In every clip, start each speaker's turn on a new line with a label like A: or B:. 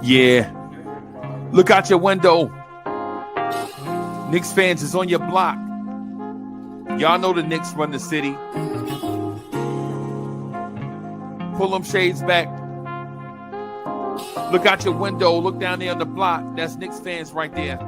A: Yeah. Look out your window. Knicks fans is on your block. Y'all know the Knicks run the city. Pull them shades back. Look out your window. Look down there on the block. That's Knicks fans right there.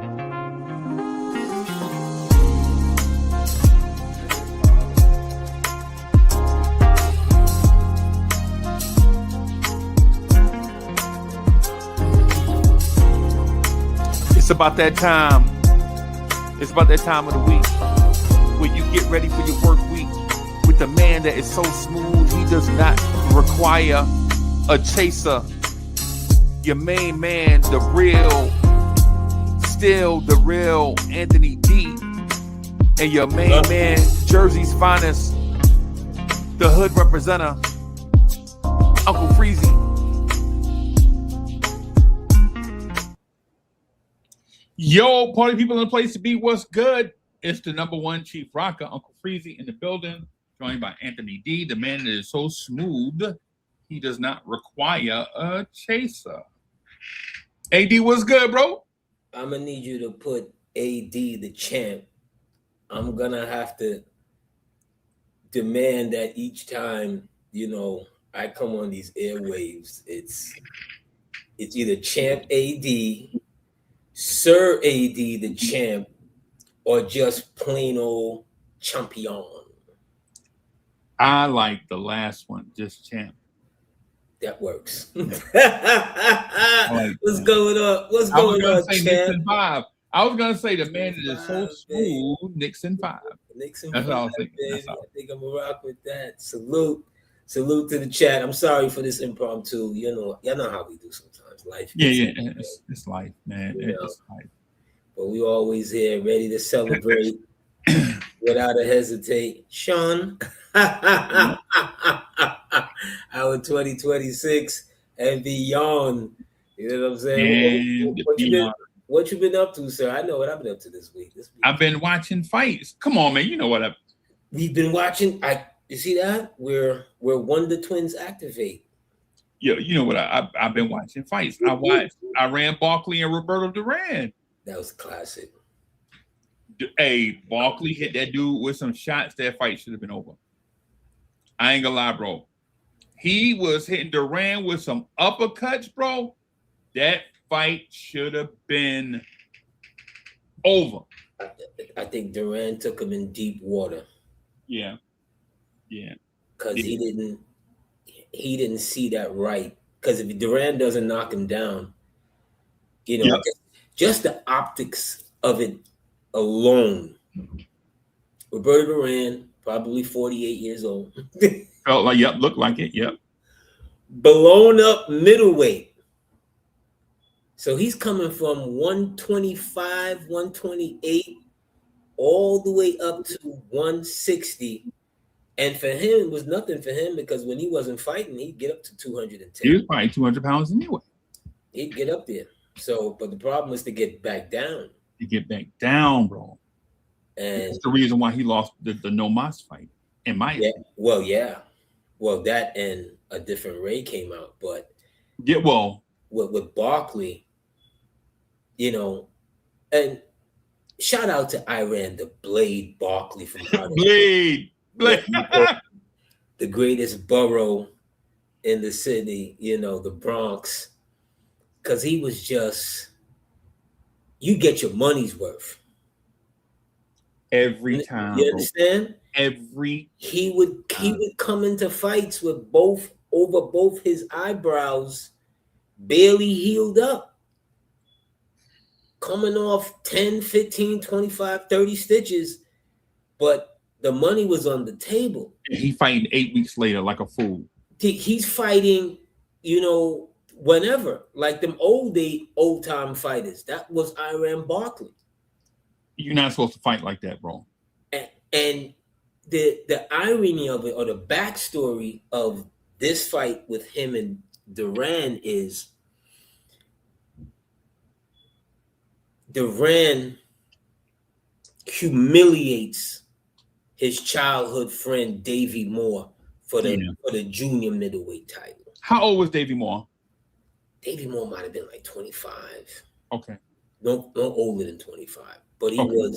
A: It's about that time. It's about that time of the week where you get ready for your work week with the man that is so smooth he does not require a chaser. Your main man, the real, still the real Anthony D. And your main man, Jersey's finest, the hood representative, Uncle Freezie.
B: Yo, party people in the place to be. What's good? It's the number one chief rocker, Uncle Freezie, in the building, joined by Anthony D, the man that is so smooth he does not require a chaser. AD, what's good, bro?
C: I'm gonna need you to put AD the champ. I'm gonna have to demand that each time, I come on these airwaves, it's either champ AD, Sir AD the champ, or just plain old champion.
B: I like the last one, just champ.
C: That works.
B: Like
C: What's going on? What's going on,
B: champ? Nixon 5. I was gonna say the man that is so smooth, Nixon 5.
C: Nixon
B: That's
C: 5,
B: what I was thinking.
C: I think I'm gonna rock with that. Salute to the chat. I'm sorry for this impromptu. Y'all know how we do sometimes. Life.
B: Yeah. It's life, man. It's life.
C: But we always here, ready to celebrate without a hesitate. Sean, our 2026 and beyond. You know what I'm saying? What you been up to, sir? I know what I've been up to this week.
B: I've been watching fights. Come on, man. You know what
C: we've been watching. You see that? We're Wonder Twins activate.
B: Yeah, you know what? I've been watching fights. I watched Iran Barkley and Roberto Duran.
C: That was classic.
B: Hey, Barkley hit that dude with some shots. That fight should have been over. I ain't gonna lie, bro. He was hitting Duran with some uppercuts, bro. That fight should have been over.
C: I think Duran took him in deep water.
B: Yeah.
C: Because he didn't see that right. Because if Duran doesn't knock him down, just the optics of it alone. Roberto Duran, probably 48 years old.
B: Felt like, looked like it,
C: Blown up middleweight. So he's coming from 125, 128, all the way up to 160. And for him, it was nothing for him because when he wasn't fighting, he'd get up to 210.
B: He was probably 200 pounds anyway.
C: He'd get up there. So, but the problem was to get back down.
B: To get back down, bro.
C: And
B: that's the reason why he lost the No Mas fight, in my opinion.
C: Well, that and a different Ray came out. But with Barkley, and shout out to Iran the Blade Barkley from
B: Blade.
C: The greatest borough in the city, the Bronx, because he was just, you get your money's worth
B: every time.
C: You understand? He would come into fights with over both his eyebrows barely healed up, coming off 10, 15, 25, 30 stitches, but the money was on the table.
B: He fighting 8 weeks later like a fool.
C: He's fighting, whenever, like them old time fighters. That was Iran Barkley.
B: You're not supposed to fight like that, bro.
C: And the irony of it, or the backstory of this fight with him and Duran is Duran humiliates his childhood friend Davey Moore for the junior middleweight title.
B: How old was Davey Moore?
C: Davey Moore might have been like 25.
B: Okay.
C: No older than 25. But
B: Okay.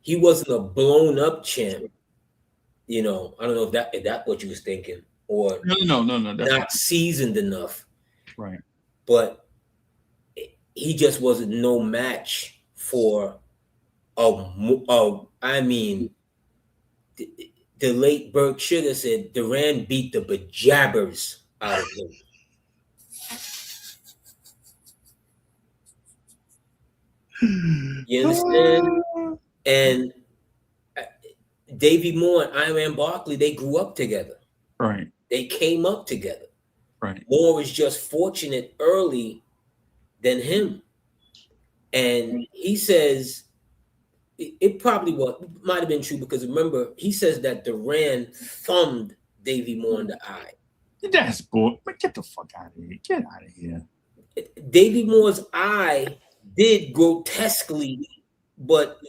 C: he wasn't a blown up champ. You know, I don't know if that what you was thinking, or
B: No. That's
C: not seasoned enough.
B: right.
C: But he just wasn't no match for I mean, the late Burke should have said Duran beat the bejabbers out of him. You understand? And Davey Moore and Iran Barkley, they grew up together.
B: Right.
C: They came up together.
B: Right.
C: Moore was just fortunate early than him. And he says it probably might have been true, because remember, he says that Duran thumbed Davey Moore in the eye.
B: That's bull. Get the fuck out of here. Get out of here.
C: Davey Moore's eye did grotesquely, but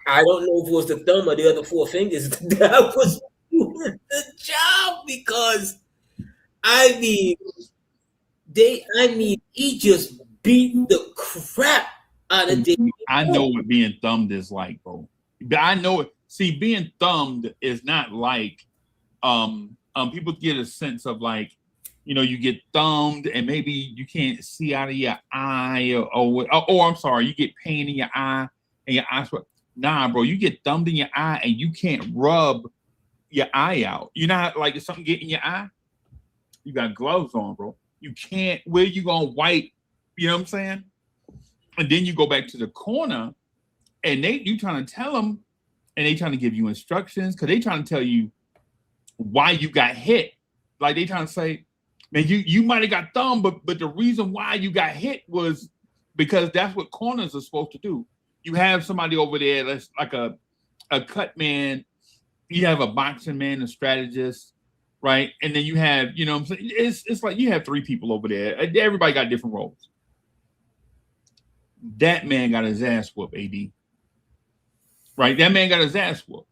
C: I don't know if it was the thumb or the other four fingers that was doing the job, because he just beat the crap out of Davey.
B: I know what being thumbed is like, bro. I know it. See, being thumbed is not like people get a sense of like, you know, you get thumbed and maybe you can't see out of your eye, or I'm sorry, you get pain in your eye and your eyes. Nah, bro, you get thumbed in your eye and you can't rub your eye out. You know how, like, if something get in your eye, you got gloves on, bro. You can't. Where you gonna wipe? You know what I'm saying? And then you go back to the corner, and you trying to tell them, and they trying to give you instructions, because they trying to tell you why you got hit. Like, they trying to say, man, you might have got thumbed, but the reason why you got hit was because that's what corners are supposed to do. You have somebody over there that's like a cut man. You have a boxing man, a strategist, right? And then you have, you know what I'm saying? It's like you have three people over there. Everybody got different roles. That man got his ass whooped, AD. Right? That man got his ass whooped.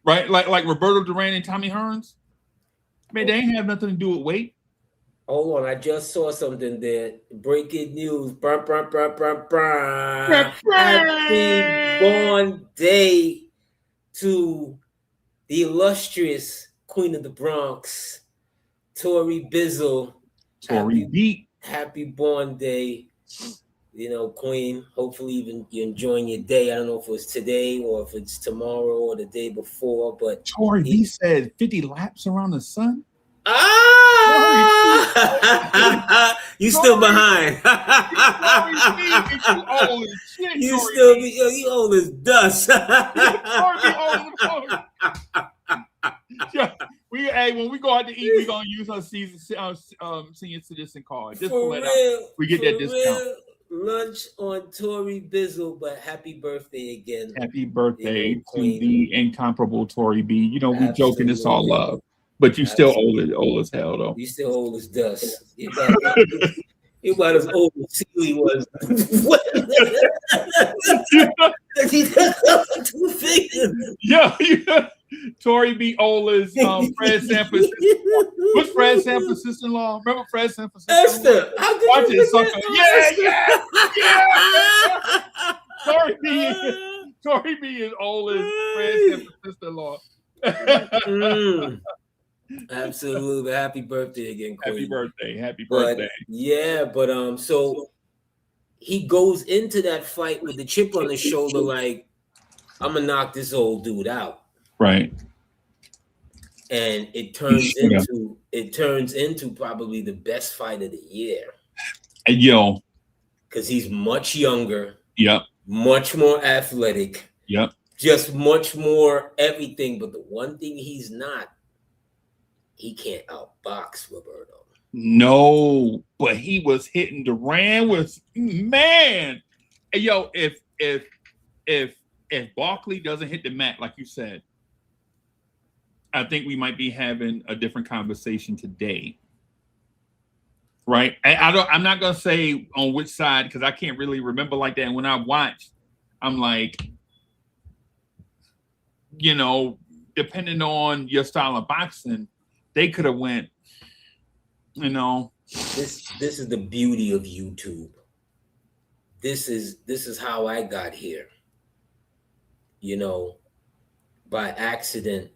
B: Right? Like Roberto Duran and Tommy Hearns. Man, they ain't have nothing to do with weight.
C: Hold on, I just saw something there. Breaking news. Happy born day to the illustrious Queen of the Bronx, Tori Bizzle.
B: Tori B.
C: Happy born day. You know, Queen, hopefully even you're enjoying your day. I don't know if it was today or if it's tomorrow or the day before, but
B: Tori B said 50 laps around the sun.
C: You still behind. You still you old as dust.
B: Yeah, when we go out to eat, we're gonna use our senior citizen card. Just for real, we get that discount.
C: Real. Lunch on Tori Bizzle, but happy birthday again.
B: Happy birthday to the incomparable Tori B. You know, we joking, it's all love. But you still old as hell, though.
C: You still old as dust. You're about as old as Sealy was.
B: Yeah. Tori B. Ola's Fred Sanford's. What's Fred Sanford's sister-in-law? Remember Fred Sanford's sister-in-law?
C: Esther. Watch it, sucker.
B: Yeah. Tori B. is old as Fred Sanford's sister-in-law.
C: Absolutely. Happy birthday again, Queen.
B: Happy birthday.
C: But so he goes into that fight with the chip on his shoulder, like, I'm gonna knock this old dude out.
B: Right.
C: And it turns into probably the best fight of the year.
B: Yo.
C: Because he's much younger.
B: Yep.
C: Much more athletic.
B: Yep.
C: Just much more everything. But the one thing he's not, he can't outbox Roberto.
B: No, but he was hitting Duran with, man. Hey, yo, if Barkley doesn't hit the mat, like you said, I think we might be having a different conversation today. Right? I'm not gonna say on which side, because I can't really remember like that. And when I watched, I'm like, you know, depending on your style of boxing, they could have went, you know,
C: this is the beauty of YouTube. This is how I got here. You know, by accident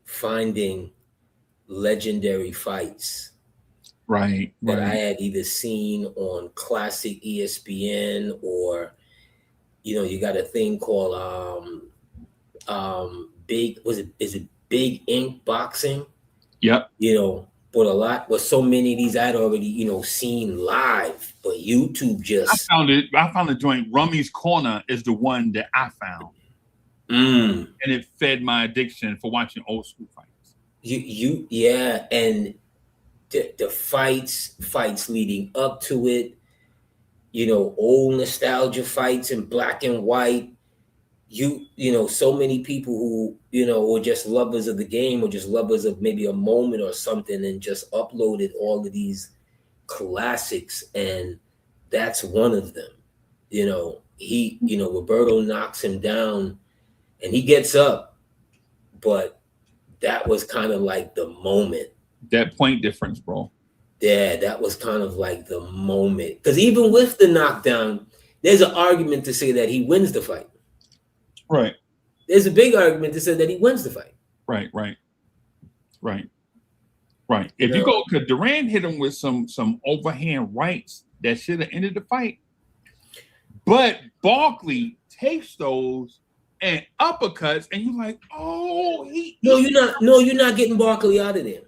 C: finding legendary fights
B: Right.
C: that I had either seen on classic ESPN or, you know, you got a thing called is it Big Ink Boxing?
B: Yep.
C: You know, but so many of these I'd already, you know, seen live, but YouTube just
B: I found the joint Rummy's Corner is the one that I found. And it fed my addiction for watching old school fights.
C: Yeah, and the fights leading up to it, you know, old nostalgia fights in black and white. You know, so many people who, you know, were just lovers of the game or just lovers of maybe a moment or something and just uploaded all of these classics, and that's one of them. You know, Roberto knocks him down and he gets up, but that was kind of like the moment.
B: That point difference, bro.
C: Yeah, that was kind of like the moment. Because even with the knockdown, there's an argument to say that he wins the fight.
B: Right.
C: There's a big argument to say that he wins the fight.
B: Right. If you go, because Duran hit him with some overhand rights that should have ended the fight. But Barkley takes those and uppercuts, and you're like, oh,
C: you're not getting Barkley out of there.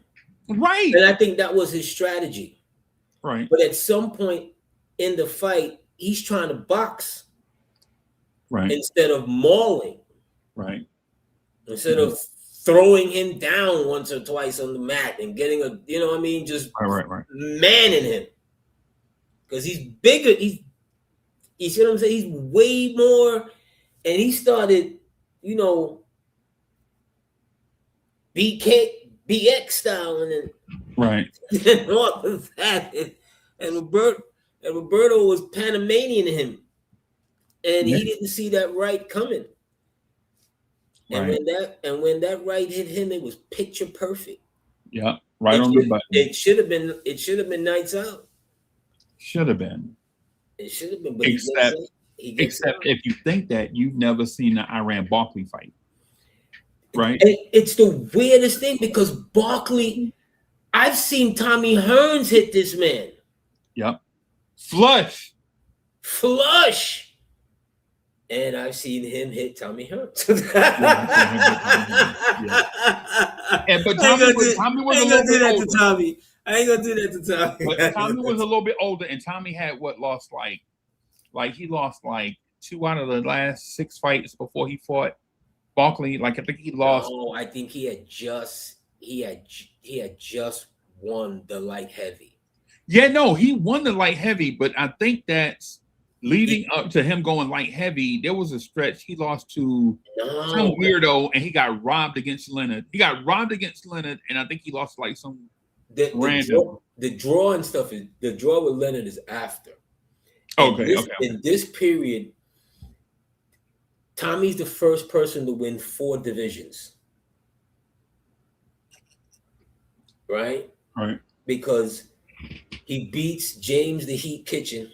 B: Right.
C: And I think that was his strategy.
B: Right.
C: But at some point in the fight, he's trying to box.
B: Right.
C: Instead of mauling.
B: Right.
C: Instead of throwing him down once or twice on the mat and getting a, you know what I mean, just
B: right.
C: manning him. Because he's bigger. You see what I'm saying? He's way more. And he started, you know, BX style and
B: right.
C: And all of that. And Roberto was Panamanian him. And he didn't see that right coming. And when that right hit him, it was picture perfect.
B: Yeah, right on the button.
C: It should have been nights out.
B: Should have been.
C: It should have been. But
B: except if you think that, you've never seen the Iran Barkley fight. Right?
C: It's the weirdest thing because Barkley, I've seen Tommy Hearns hit this man.
B: Yep. Flush.
C: And I've seen him hit Tommy Hearns.
B: But Tommy was a little bit older.
C: Tommy. I ain't gonna do that to Tommy.
B: But Tommy was a little bit older, and Tommy had lost he lost like 2 out of the last 6 fights before he fought Barkley. Like I think he lost.
C: Oh, I think he had just won the light heavy.
B: Yeah, no, he won the light heavy, but I think that's leading up to him going light heavy. There was a stretch he lost to some weirdo, and he got robbed against Leonard. And I think he lost like some random.
C: The draw and stuff is the draw with Leonard is after.
B: Okay.
C: In this period, Tommy's the first person to win 4 divisions. Right?
B: Right.
C: Because he beats James the Heat Kitchen.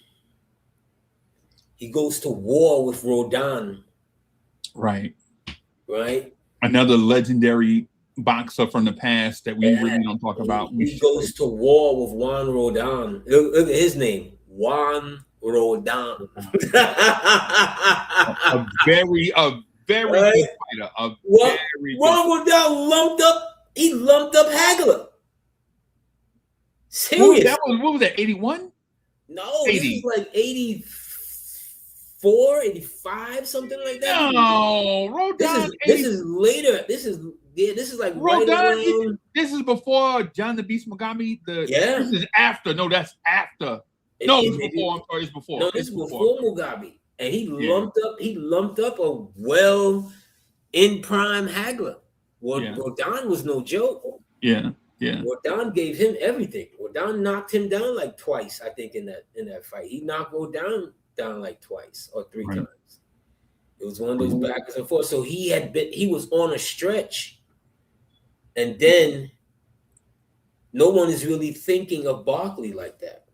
C: He goes to war with Rodin.
B: Right.
C: Another
B: legendary boxer from the past that we really don't talk about.
C: He goes to war with Juan Rodin. Look at his name. Juan Rodin.
B: a very good fighter.
C: Juan Rodin lumped up Hagler. Serious.
B: What was that, 81?
C: No, 80. This is like 84, 85, something like that.
B: No, Rodin.
C: This is later. This is like
B: Rodin.
C: Right around.
B: This is before John the Beast Mugabe. This is after. No, that's after. It's before. I'm sorry, it's before.
C: No, this is before Mugabe, and he lumped up a in prime Hagler. Rodin was no joke.
B: Yeah.
C: Rodin gave him everything. Rodin knocked him down like twice, I think, in that fight. He knocked Rodin down like twice or 3 times. It was one of those backwards and forth. So he was on a stretch, and then no one is really thinking of Barkley like that.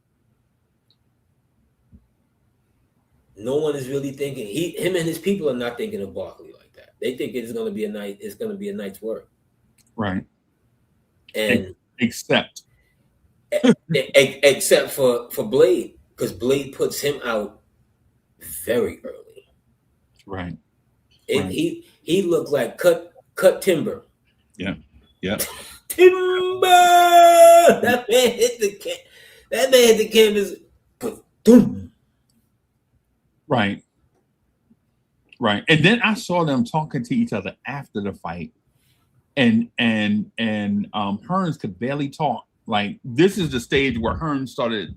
C: No one is really thinking. Him and his people are not thinking of Barkley like that. They think it's going to be a night. It's going to be a night's work.
B: Right.
C: And
B: except
C: for Blade, because Blade puts him out very early.
B: Right.
C: He looked like cut timber.
B: Yeah.
C: Timber. That man hit the canvas. Boom.
B: Right. And then I saw them talking to each other after the fight, and Hearns could barely talk. Like, this is the stage where Hearns started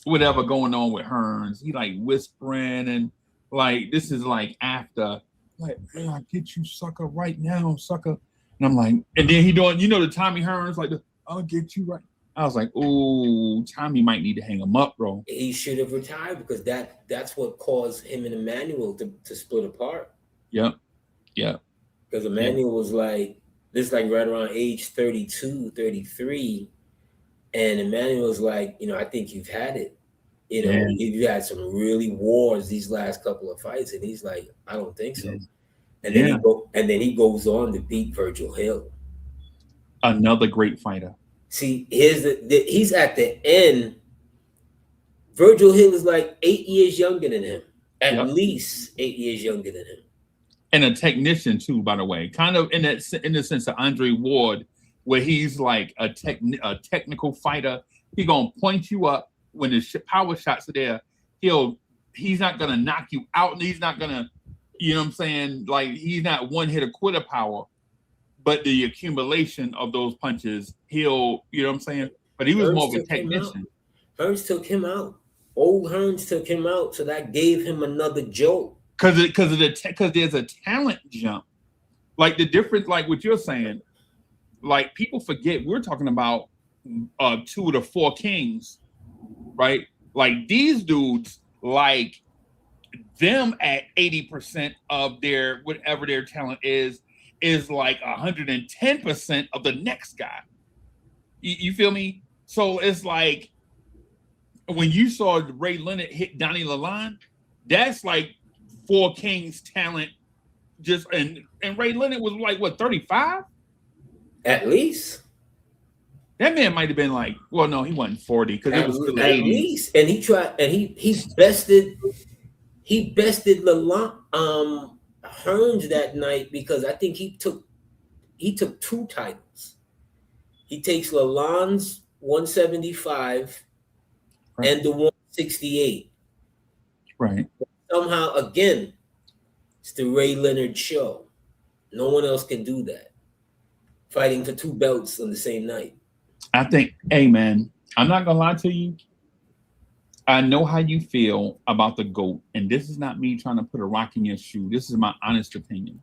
B: whatever going on with Hearns. He like whispering, and like, this is like after, like, man, I get you, sucker, right now, sucker. And I'm like, and then he doing, the Tommy Hearns, like, I'll get you right. I was like, oh, Tommy might need to hang him up, bro.
C: He should have retired, because that's what caused him and Emmanuel to split apart.
B: Yep.
C: Because Emmanuel was like, this is like right around age 32, 33. And Emmanuel was like, I think you've had it. You've had some really wars these last couple of fights. And he's like, I don't think so. And then he goes on to beat Virgil Hill.
B: Another great fighter.
C: See, he's at the end. Virgil Hill is like 8 years younger than him. At least 8 years younger than him.
B: And a technician too, by the way. Kind of in the sense of Andre Ward, where he's like a technical fighter. He's gonna point you up when the power shots are there. He's not gonna knock you out, and he's not gonna, you know what I'm saying? Like, he's not one hit a quitter power. But the accumulation of those punches, you know what I'm saying? But he was
C: Hearns
B: more of a technician.
C: Hearns took him out. Old Hearns took him out, so that gave him another jolt.
B: Because there's a talent jump. Like, the difference, like what you're saying, like, people forget we're talking about 2 of the 4 kings, right? Like, these dudes, like, them at 80% of their whatever their talent is like 110% of the next guy. You feel me? So it's like, when you saw Ray Leonard hit Donnie Lalonde, that's like 4 Kings talent. And Ray Leonard was like, what, 35?
C: At least.
B: That man might have been like, well, no, he wasn't 40, because it was still the 80s.
C: At least. And he tried, and he bested Lalonde, Hearns that night, because I think he took 2 titles. He takes Lalonde's 175 and the 168.
B: Right.
C: Somehow, again, it's the Ray Leonard show. No one else can do that. Fighting for 2 belts on the same night.
B: I think, hey man, I'm not gonna lie to you. I know how you feel about the GOAT, and this is not me trying to put a rock in your shoe. This is my honest opinion.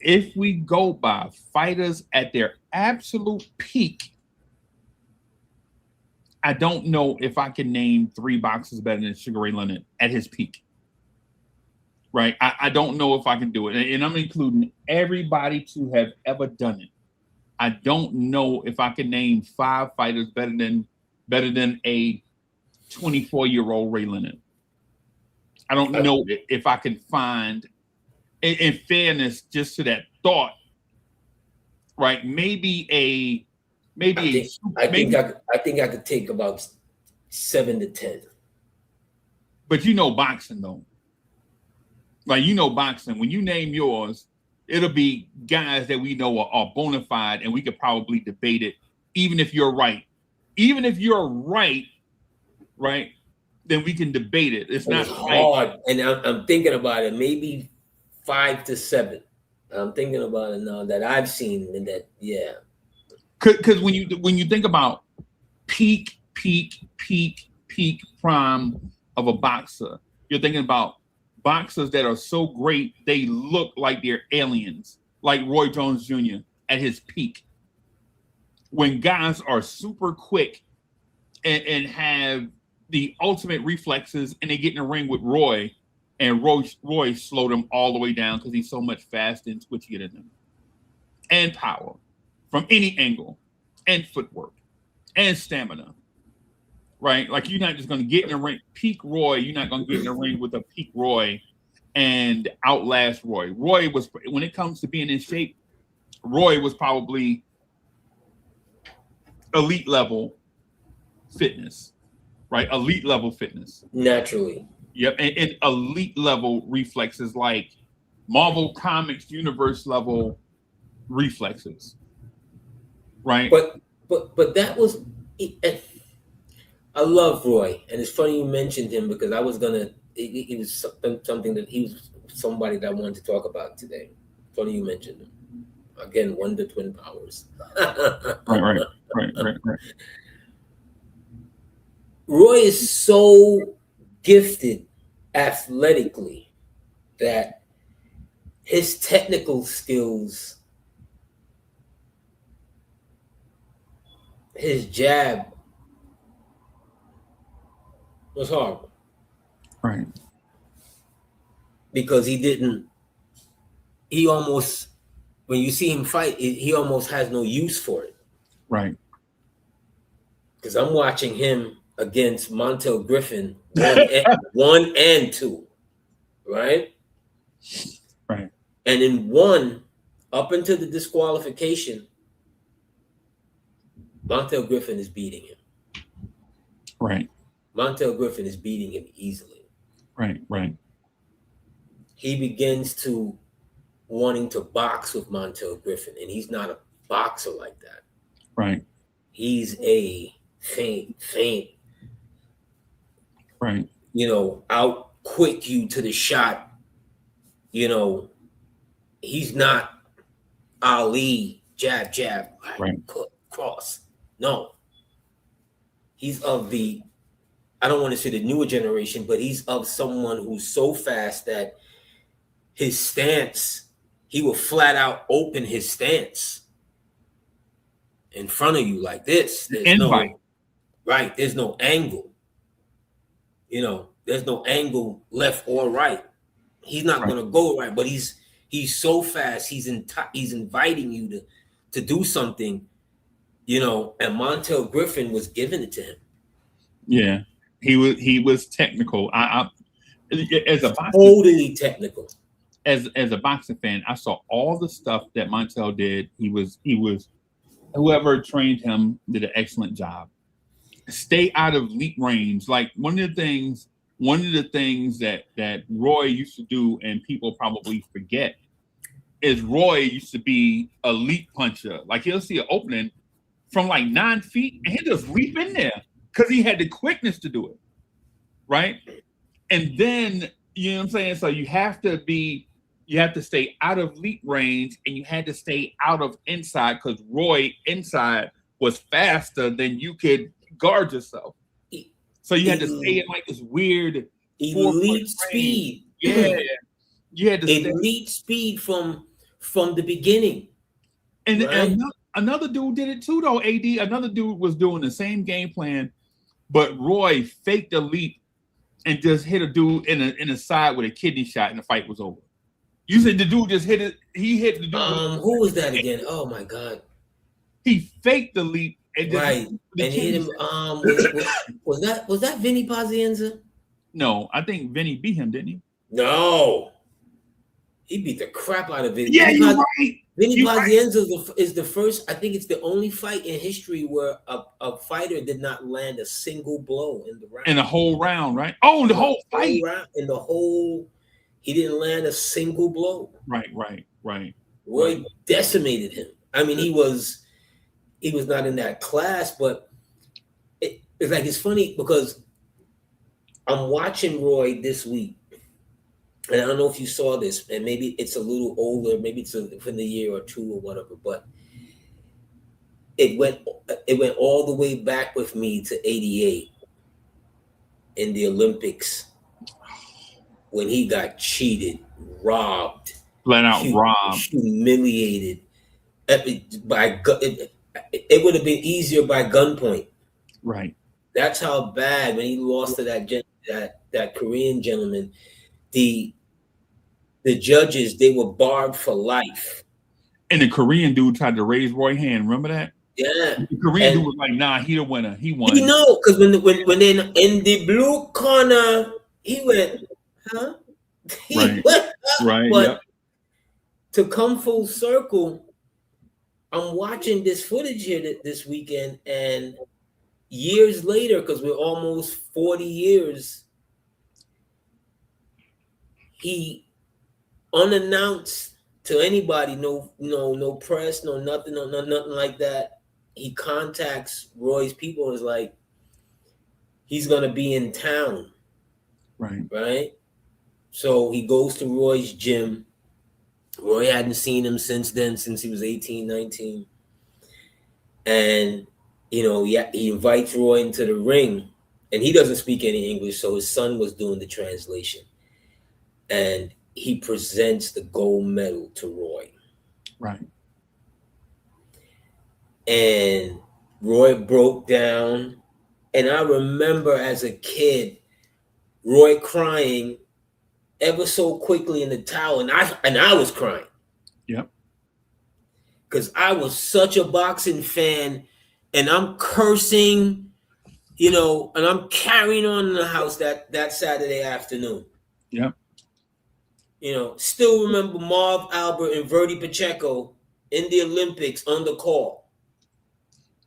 B: If we go by fighters at their absolute peak, I don't know if I can name 3 boxers better than Sugar Ray Leonard at his peak. Right? I don't know if I can do it. And I'm including everybody to have ever done it. I don't know if I can name 5 fighters better than a 24-year-old Ray Leonard. I don't know if I can find, in fairness, just to that thought, right? I think I could take about 7 to 10. But boxing though. Like, boxing. When you name yours, it'll be guys that we know are bona fide, and we could probably debate it, even if you're right. Even if you're right, then we can debate it. It's not
C: hard. Like, and I'm thinking about it, maybe 5 to 7. I'm thinking about it now that I've seen, and that, yeah.
B: Because when you think about peak prime of a boxer, you're thinking about boxers that are so great they look like they're aliens, like Roy Jones Jr. at his peak. When guys are super quick and have the ultimate reflexes, and they get in the ring with Roy, and Roy slowed him all the way down because he's so much fast and twitchier than them. And power. from any angle, and footwork, and stamina. Right? Like you're not just going to get in the ring, peak Roy. You're not going to get in the ring with a peak Roy and outlast Roy. Roy was, when it comes to being in shape, Roy was probably elite level fitness, right? Elite level fitness.
C: Naturally.
B: Yep. And elite level reflexes, like Marvel Comics universe level reflexes. Right.
C: But that was, I love Roy, and it's funny you mentioned him because I was gonna. It was something that he was somebody that I wanted to talk about today. Funny you mentioned him. Again, Wonder Twin Powers.
B: Right.
C: Roy is so gifted athletically that his technical skills, his jab was horrible.
B: Right.
C: Because he almost, when you see him fight, he almost has no use for it.
B: Right.
C: Because I'm watching him against Montel Griffin 1 and 2. Right?
B: Right.
C: And in 1, up until the disqualification, Montel Griffin is beating him.
B: Right.
C: Montel Griffin is beating him easily.
B: Right.
C: He begins to wanting to box with Montel Griffin, and he's not a boxer like that.
B: Right.
C: He's a feint.
B: Right.
C: Out quick you to the shot. He's not Ali, jab,
B: right.
C: Cross. No. He's of the, I don't want to say the newer generation, but he's of someone who's so fast that his stance, he will flat out open his stance in front of you like this. There's no angle. There's no angle left or right. He's not going to go right, but he's so fast. He's inviting you to do something, and Montel Griffin was giving it to him.
B: Yeah. He was technical. I as a boxing,
C: totally technical.
B: As a boxing fan, I saw all the stuff that Montel did. He was whoever trained him did an excellent job. Stay out of leap range. Like one of the things that Roy used to do, and people probably forget, is Roy used to be a leap puncher. Like he'll see an opening from like 9 feet and he'll just leap in there because he had the quickness to do it. Right. And then, you know what I'm saying? So you have to stay out of leap range, and you had to stay out of inside because Roy inside was faster than you could guard yourself. So you had to stay in like this weird
C: elite speed.
B: Yeah. You had to stay
C: elite speed from the beginning.
B: And another dude did it too, though, AD. Another dude was doing the same game plan, but Roy faked a leap and just hit a dude in the side with a kidney shot, and the fight was over. You said the dude just hit it. He hit the dude.
C: Who was that again? Oh my God!
B: He faked the leap and just
C: and hit him. Was that Vinny Pazienza?
B: No, I think Vinny beat him, didn't he?
C: No, he beat the crap out of Vinny.
B: Yeah, you're right.
C: Vinny Pazienza is the first. I think it's the only fight in history where a fighter did not land a single blow in the round.
B: In the whole round, right? Oh, the whole fight.
C: He didn't land a single blow.
B: Right.
C: Roy decimated him. I mean, he was not in that class, but it's funny because I'm watching Roy this week, and I don't know if you saw this, and maybe it's a little older, maybe it's from the year or 2 or whatever, but it went all the way back with me to 88 in the Olympics when he got cheated, robbed, humiliated. It would have been easier by gunpoint.
B: Right.
C: That's how bad when he lost to that Korean gentleman. The judges, they were barred for life.
B: And the Korean dude tried to raise Roy's hand. Remember that?
C: Yeah.
B: The Korean
C: And
B: dude was like, "Nah, he the winner. He won."
C: you know, because when they in the blue corner, he went, huh? He
B: Right.
C: went,
B: Right.
C: but
B: Yep.
C: to come full circle, I'm watching this footage here this weekend, and years later, because we're almost 40 years, he unannounced to anybody, no press, no nothing, nothing like that. He contacts Roy's people and is like, he's gonna be in town. Right. So he goes to Roy's gym. Roy hadn't seen him since then, since he was 18, 19. And, he invites Roy into the ring, and he doesn't speak any English, so his son was doing the translation. And he presents the gold medal to Roy.
B: Right.
C: And Roy broke down. And I remember as a kid, Roy crying ever so quickly in the towel, and I was crying.
B: Yep.
C: Because I was such a boxing fan, and I'm cursing, and I'm carrying on in the house that Saturday afternoon.
B: Yep.
C: Still remember Marv Albert and Verdi Pacheco in the Olympics on the call.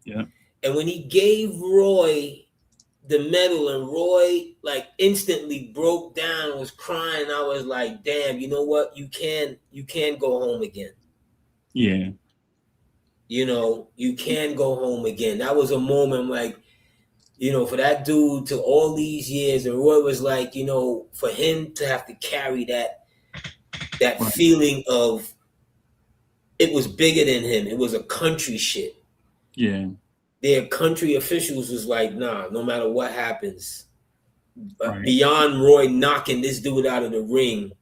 B: Yeah.
C: And when he gave Roy the medal, and Roy instantly broke down, was crying, I was like, damn, you know what? You can go home again.
B: Yeah.
C: You can go home again. That was a moment for that dude to all these years, and Roy was like, for him to have to carry that
B: Right.
C: feeling of it was bigger than him. It was a country shit.
B: Yeah.
C: Their country officials was like, nah, no matter what happens,
B: Right.
C: beyond Roy knocking this dude out of the ring,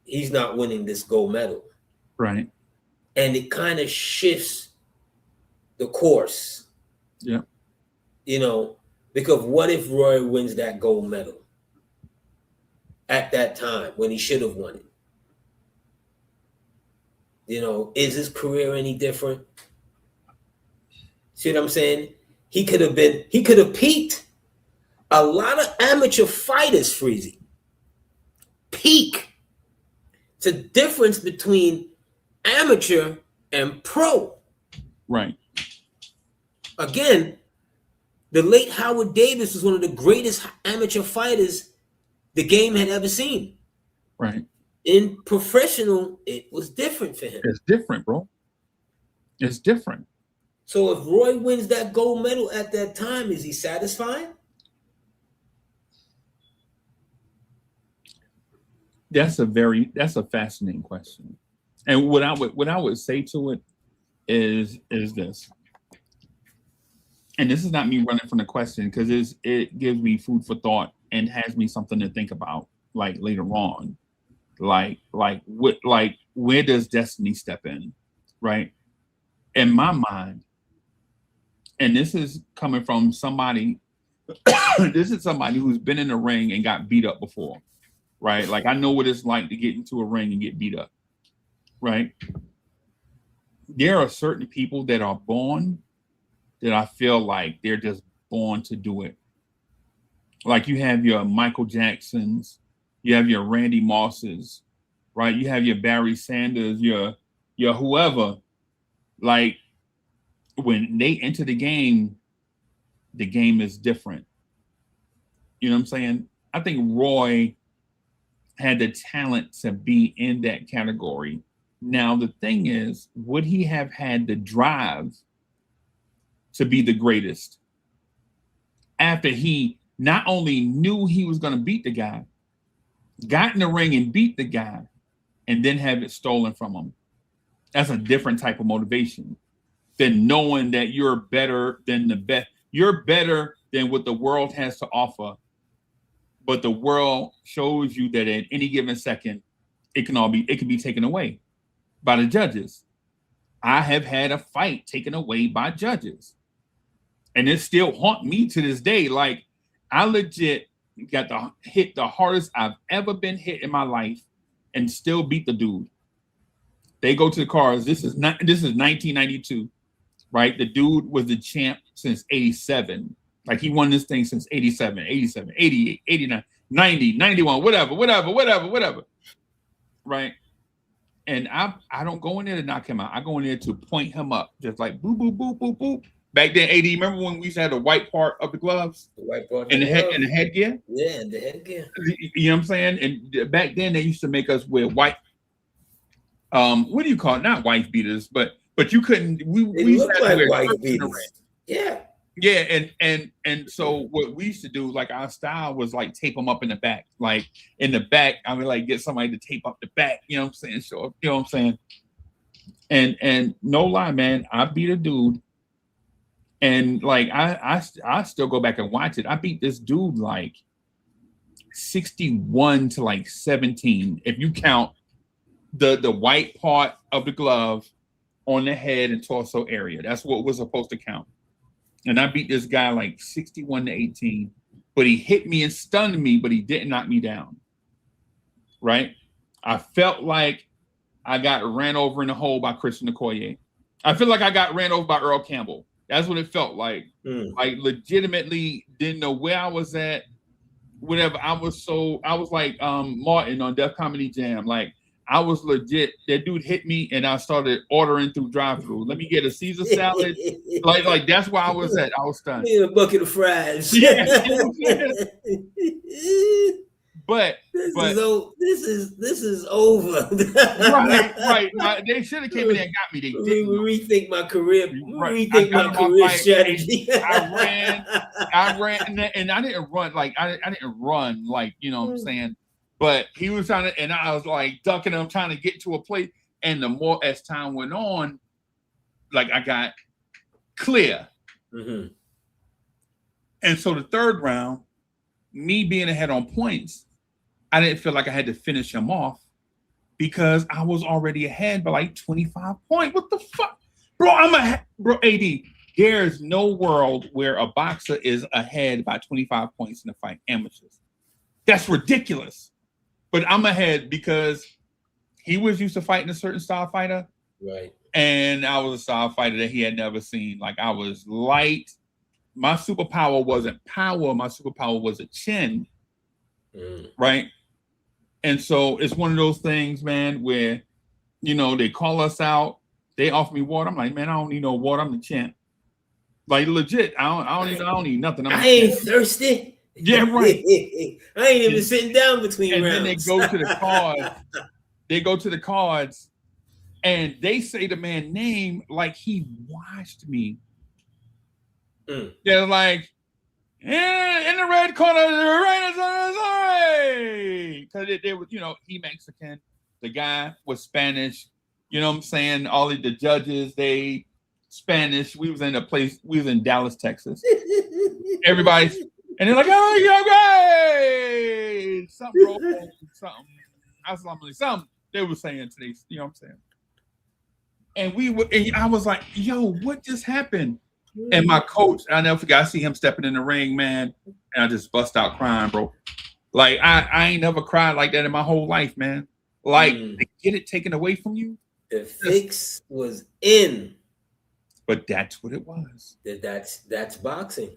C: he's not winning this gold medal.
B: Right.
C: And it kind of shifts the course.
B: Yeah.
C: Because what if Roy wins that gold medal at that time when he should have won it? Is his career any different? See what I'm saying? He could have peaked. A lot of amateur fighters, Freezie, peak. It's a difference between amateur and pro.
B: Right.
C: Again, the late Howard Davis was one of the greatest amateur fighters the game had ever seen.
B: Right.
C: In professional, it was different for him.
B: It's different, bro. It's different.
C: So if Roy wins that gold medal at that time, is he satisfied?
B: That's a fascinating question. And what I would say to it is this. And this is not me running from the question, because it gives me food for thought and has me something to think about later on. Where does destiny step in? Right? In my mind, and this is coming from somebody, this is somebody who's been in the ring and got beat up before, right? I know what it's like to get into a ring and get beat up, right? There are certain people that are born that I feel like they're just born to do it. You have your Michael Jacksons, you have your Randy Mosses, right? You have your Barry Sanders, your whoever. When they enter the game is different. You know what I'm saying? I think Roy had the talent to be in that category. Now, the thing is, would he have had the drive to be the greatest after he not only knew he was going to beat the guy, got in the ring and beat the guy, and then have it stolen from him? That's a different type of motivation than knowing that you're better than the best. You're better than what the world has to offer, but the world shows you that at any given second, it can be taken away by the judges. I have had a fight taken away by judges, and it still haunt me to this day. I legit got hit the hardest I've ever been hit in my life and still beat the dude. They go to the cards. This is 1992, right? The dude was the champ since 87. Like he won this thing since 87, 87, 88, 89, 90, 91, whatever. Right? And I don't go in there to knock him out. I go in there to point him up, just like boop, boop, boop, boop, boop. Back then, AD, remember when we used to have the white part of the gloves?
C: The white part
B: and the headgear?
C: Yeah, the headgear.
B: You know what I'm saying? And back then they used to make us wear white, what do you call it? Not wife beaters, but you couldn't we used to
C: like
B: wear
C: wife beaters. Yeah.
B: Yeah, and so what we used to do, like our style was like tape them up in the back. Like in the back, I would like get somebody to tape up the back, you know what I'm saying? So you know what I'm saying? And no lie, man, I beat a dude. And like I still go back and watch it. I beat this dude like 61 to like 17. If you count the white part of the glove on the head and torso area. That's what was supposed to count. And I beat this guy like 61 to 18, but he hit me and stunned me, but he didn't knock me down. Right? I felt like I got ran over in the hole by Christian Okoye. I feel like I got ran over by Earl Campbell. That's what it felt like. Like legitimately didn't know where I was at. Whatever. I was like Martin on Def Comedy Jam. Like I was legit. That dude hit me and I started ordering through drive-thru. Let me get a Caesar salad. like that's where I was at. I was stunned.
C: A bucket of fries.
B: Yeah. But
C: this is over.
B: right. They should have came in there and got me. They didn't.
C: Rethink my career. Rethink my career strategy.
B: I ran, and I didn't run like I didn't run like you know what I'm saying. But he was trying to, and I was like ducking him, trying to get to a plate. And the more as time went on, like I got clear. And so the third round, me being ahead on points, I didn't feel like I had to finish him off because I was already ahead by like 25 points. What the fuck? Bro, AD, there's no world where a boxer is ahead by 25 points in a fight, amateurs. That's ridiculous. But I'm ahead because he was used to fighting a certain style fighter.
C: Right.
B: And I was a style fighter that he had never seen. Like I was light. My superpower wasn't power. My superpower was a chin. Right. And so it's one of those things, man, where, you know, they call us out. They offer me water. I'm like, man, I don't need no water. I'm the champ. Like legit. I don't need nothing.
C: I ain't thirsty.
B: Yeah, right.
C: I ain't even sitting down between rounds.
B: And then they go to the cards. They go to the cards and they say the man's name like he watched me. They're like, in the red corner, the Renaissance, because they was, you know, he Mexican. The guy was Spanish. You know what I'm saying? All of the judges, they Spanish. We was in Dallas, Texas. Everybody's, and they're like, oh, you're great. Something wrong, something. They were saying today, you know what I'm saying? And I was like, yo, what just happened? And my coach, I never forgot, I see him stepping in the ring, man, and I just bust out crying, bro. Like, I ain't never cried like that in my whole life, man. Like, to get it taken away from you.
C: The fix was in.
B: But that's what it was.
C: That's boxing.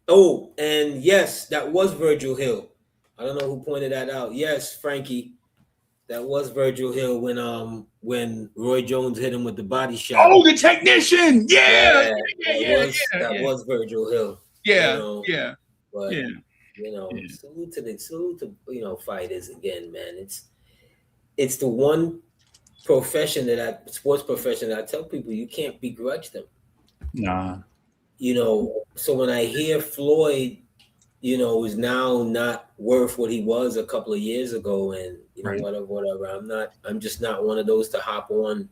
C: Oh, and yes, that was Virgil Hill. I don't know who pointed that out. Yes, Frankie. That was Virgil Hill when Roy Jones hit him with the body shot.
B: Oh, the technician! Yeah.
C: That was Virgil Hill.
B: Yeah,
C: But you know, salute to you know, fighters again, man. It's the one sports profession that I tell people you can't begrudge them.
B: Nah.
C: You know, so when I hear Floyd, you know, is now not worth what he was a couple of years ago, and you know, whatever. I'm just not one of those to hop on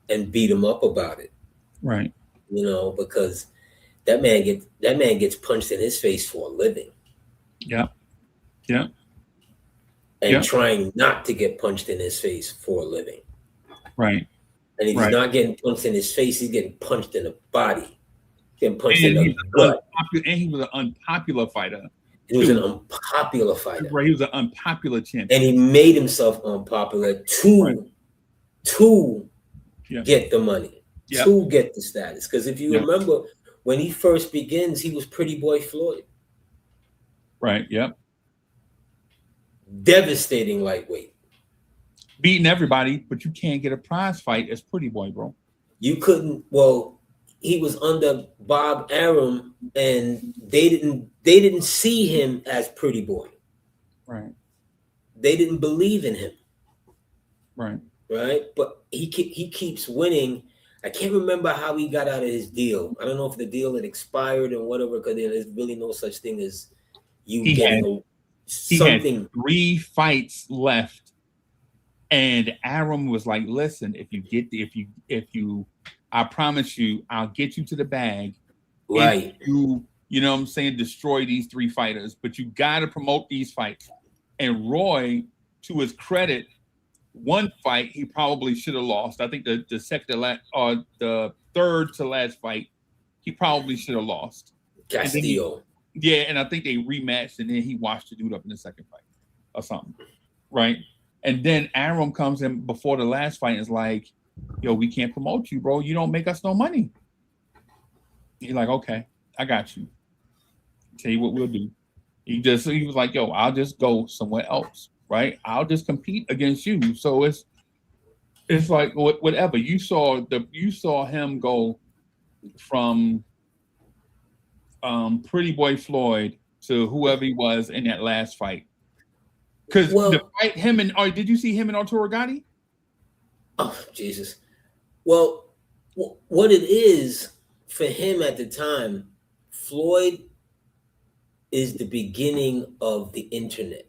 C: and beat him up about it.
B: Right.
C: You know, because that man gets punched in his face for a living.
B: Yeah.
C: And trying not to get punched in his face for a living.
B: Right.
C: And if he's not getting punched in his face, he's getting punched in the body. Getting punched in the gut.
B: And he was an unpopular fighter.
C: He was an unpopular fighter.
B: Right, he was an unpopular champion.
C: And he made himself unpopular to get the money, to get the status. Because if you remember, when he first begins, he was Pretty Boy Floyd.
B: Right. Yep.
C: Devastating lightweight.
B: Beating everybody, but you can't get a prize fight as Pretty Boy, bro.
C: You couldn't. Well, he was under Bob Arum, and they didn't see him as Pretty Boy.
B: Right.
C: They didn't believe in him.
B: Right.
C: Right. But he keeps winning. I can't remember how he got out of his deal. I don't know if the deal had expired and whatever, because there's really no such thing as you getting something.
B: He had 3 fights left. And Arum was like, listen, if you, I promise you, I'll get you to the bag.
C: Right.
B: You know what I'm saying? Destroy these 3 fighters, but you got to promote these fights. And Roy, to his credit, one fight he probably should have lost. I think the second to last, or the third to last fight, he probably should have lost.
C: Castillo.
B: And I think they rematched, and then he watched the dude up in the second fight or something. Right. And then Arum comes in before the last fight and is like, yo, we can't promote you, bro. You don't make us no money. He's like, okay, I got you. Tell you what we'll do. He was like, yo, I'll just go somewhere else, right? I'll just compete against you. So it's like whatever. You saw him go from Pretty Boy Floyd to whoever he was in that last fight. Because the fight did you see him and Arturo Gatti?
C: Oh, Jesus. Well, what it is for him at the time, Floyd is the beginning of the internet.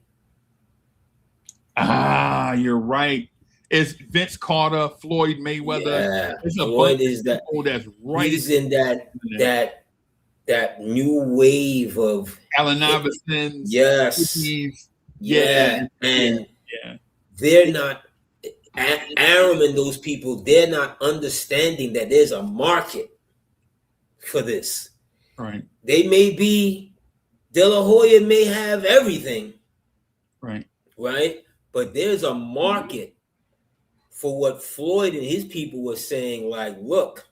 B: Ah, you're right. It's Vince Carter, Floyd Mayweather.
C: Yeah,
B: it's a
C: Floyd is that.
B: That's right.
C: He's in that new wave of
B: Allen Iverson.
C: Yes.
B: Yeah.
C: And they're not, Arum and those people, they're not understanding that there's a market for this.
B: Right.
C: They may be, De La Hoya may have everything.
B: Right.
C: Right. But there's a market for what Floyd and his people were saying, like, look,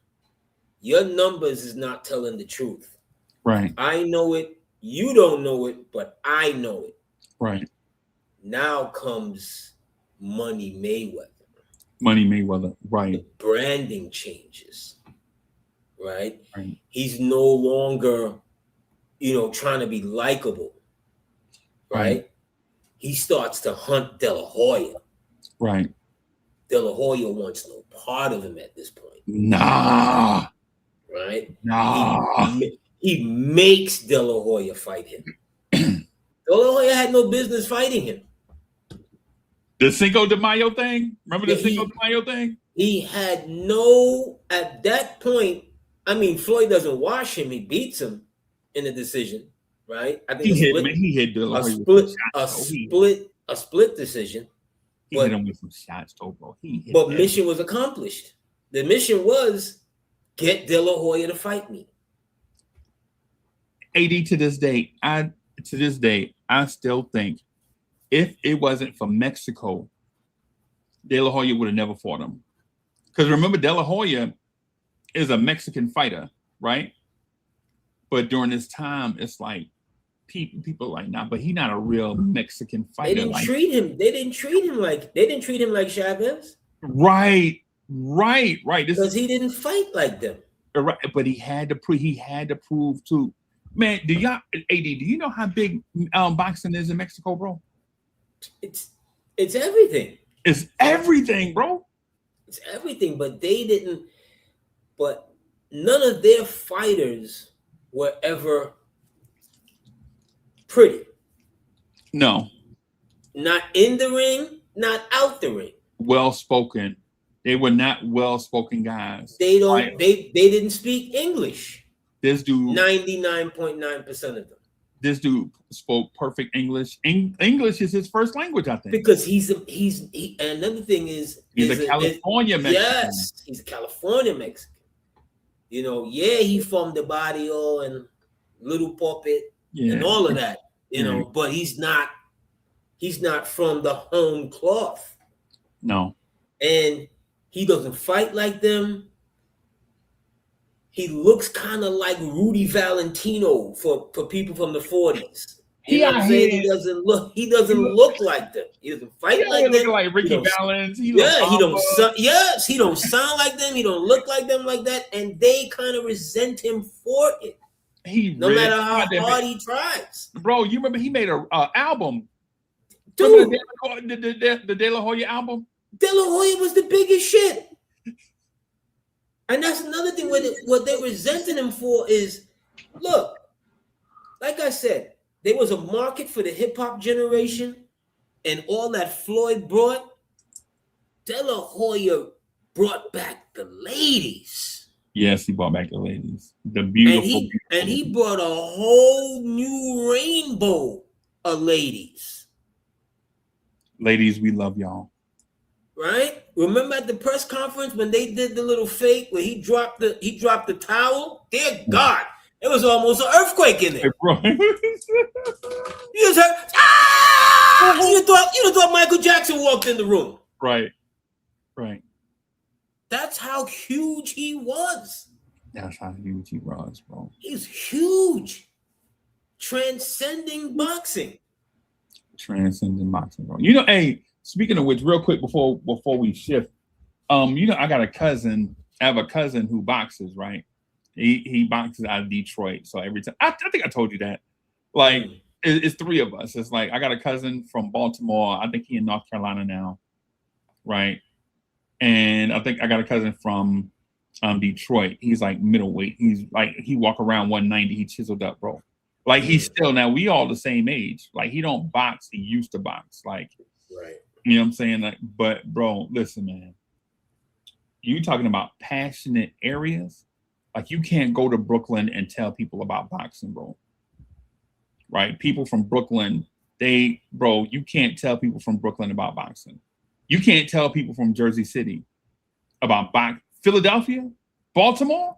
C: your numbers is not telling the truth.
B: Right.
C: I know it. You don't know it, but I know it.
B: Right.
C: Now comes Money Mayweather.
B: Right.
C: The branding changes. Right?
B: Right.
C: He's no longer, trying to be likable. Right? He starts to hunt De La Hoya.
B: Right.
C: De La Hoya wants no part of him at this point.
B: Nah.
C: Right?
B: Nah.
C: He makes De La Hoya fight him. De La Hoya had no business fighting him.
B: The Cinco de Mayo thing? Remember the Cinco de Mayo thing?
C: He had at that point, Floyd doesn't wash him. He beats him in a decision, right? I think
B: he hit De La
C: Hoya a split decision.
B: He hit him with some shots, though, bro.
C: Mission was accomplished. The mission was get De La Hoya to fight me.
B: AD, to this day, I still think if it wasn't for Mexico, De La Hoya would have never fought him. Because remember, De La Hoya is a Mexican fighter, right? But during this time, it's like people are like, nah, but he's not a real Mexican fighter.
C: They didn't treat him like Chavez.
B: Right.
C: Because he didn't fight like them.
B: Right, but he had to prove to. Man, do you know how big boxing is in Mexico, bro?
C: It's everything.
B: It's everything, bro.
C: It's everything, but none of their fighters were ever pretty.
B: No.
C: Not in the ring, not out the ring.
B: Well-spoken. They were not well-spoken guys.
C: They didn't speak English.
B: This dude,
C: 99.9% of them.
B: This dude spoke perfect English. English is his first language, I think.
C: Because and another thing is
B: he's a California Mexican.
C: Yes, he's a California Mexican. He formed the barrio and Little Puppet and all of that. But he's not from the home cloth.
B: No.
C: And He doesn't fight like them. He looks kind of like Rudy Valentino for people from the 40s. You know what I'm saying? He doesn't look like them. He doesn't fight like them.
B: Looking like Ricky Valens.
C: He don't sound like them. He don't look like them like that. And they kind of resent him for it. No matter how hard he tries.
B: Bro, you remember he made a album.
C: Dude.
B: The De La Hoya album?
C: De La Hoya was the biggest shit. And that's another thing what they're resenting him for is, look, like I said, there was a market for the hip-hop generation and all that Floyd brought. De La Hoya brought back the ladies.
B: Yes, he brought back the ladies. The beautiful.
C: And he brought a whole new rainbow of ladies.
B: Ladies, we love y'all.
C: Right? Remember at the press conference when they did the little fake where he dropped the towel? Dear God, it was almost an earthquake in there.
B: Bro.
C: You just heard, ah! You thought Michael Jackson walked in the room.
B: Right.
C: That's how huge he was.
B: That's how huge he was, bro.
C: He's huge. Transcending boxing.
B: Bro. You know, hey, speaking of which, real quick before we shift, you know, I have a cousin who boxes, right? He boxes out of Detroit. So every time, I think I told you that. Like, it's three of us. It's like I got a cousin from Baltimore. I think he in North Carolina now, right? And I think I got a cousin from Detroit. He's like middleweight. He's like, he walk around 190. He chiseled up, bro. Like he's still, now we all the same age. Like he don't box. He used to box. Like,
C: right.
B: You know what I'm saying? Like, but bro, listen, man. You talking about passionate areas? Like you can't go to Brooklyn and tell people about boxing, bro. Right? People from Brooklyn, you can't tell people from Brooklyn about boxing. You can't tell people from Jersey City about Philadelphia, Baltimore.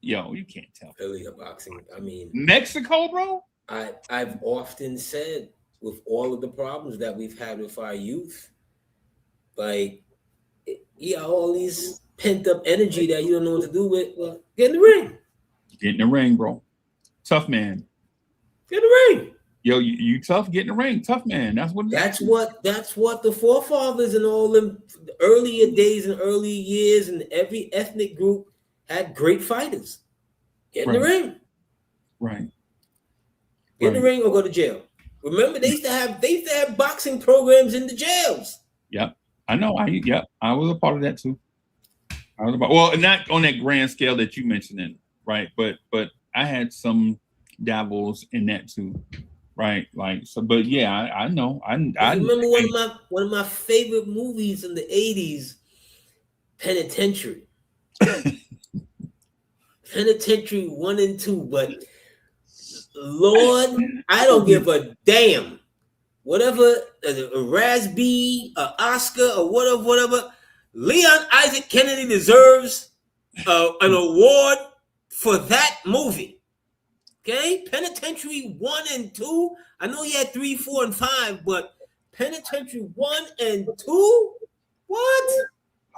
B: Yo, you can't tell.
C: Philly boxing. I mean,
B: Mexico, bro.
C: I've often said with all of the problems that we've had with our youth, like, all these pent up energy that you don't know what to do with. Well, get in the ring.
B: Get in the ring, bro. Tough man.
C: Get in the ring.
B: Yo, you tough. Get in the ring. Tough man. That's what
C: the forefathers and all them earlier days and early years and every ethnic group had great fighters. Get in the ring.
B: Right.
C: Get in the ring or go to jail. Remember, they used to have boxing programs in the jails.
B: Yep. I know. I was a part of that too. Well, not on that grand scale that you mentioned, right? But I had some dabbles in that too, right? Like so. But yeah, I know. I
C: remember one of my favorite movies in the 80s, Penitentiary. Penitentiary 1 and 2, but Lord, I don't give a damn. Whatever, a Raspberry, an Oscar, or whatever. Leon Isaac Kennedy deserves an award for that movie. Okay? Penitentiary 1 and 2. I know he had 3, 4, and 5, but Penitentiary 1 and 2? What?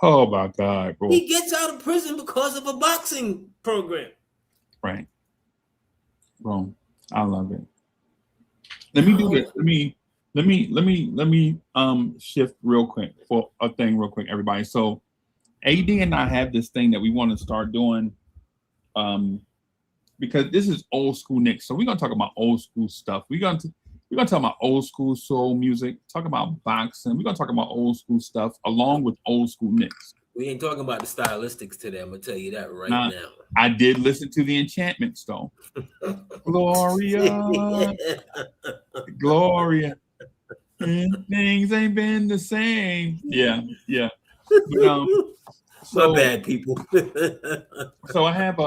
B: Oh my God, bro.
C: He gets out of prison because of a boxing program.
B: Right. Bro, I love it. Let me do this. Let me shift real quick for a thing real quick, everybody. So AD and I have this thing that we want to start doing because this is old school Knicks. So we're gonna talk about old school stuff. We're gonna talk about old school soul music, talk about boxing. We're gonna talk about old school stuff along with old school Knicks.
C: We ain't talking about the stylistics today. I'm gonna tell you that right now.
B: I did listen to the Enchantments though. Gloria, Gloria. Things ain't been the same. Yeah. But,
C: my bad, people.
B: So I have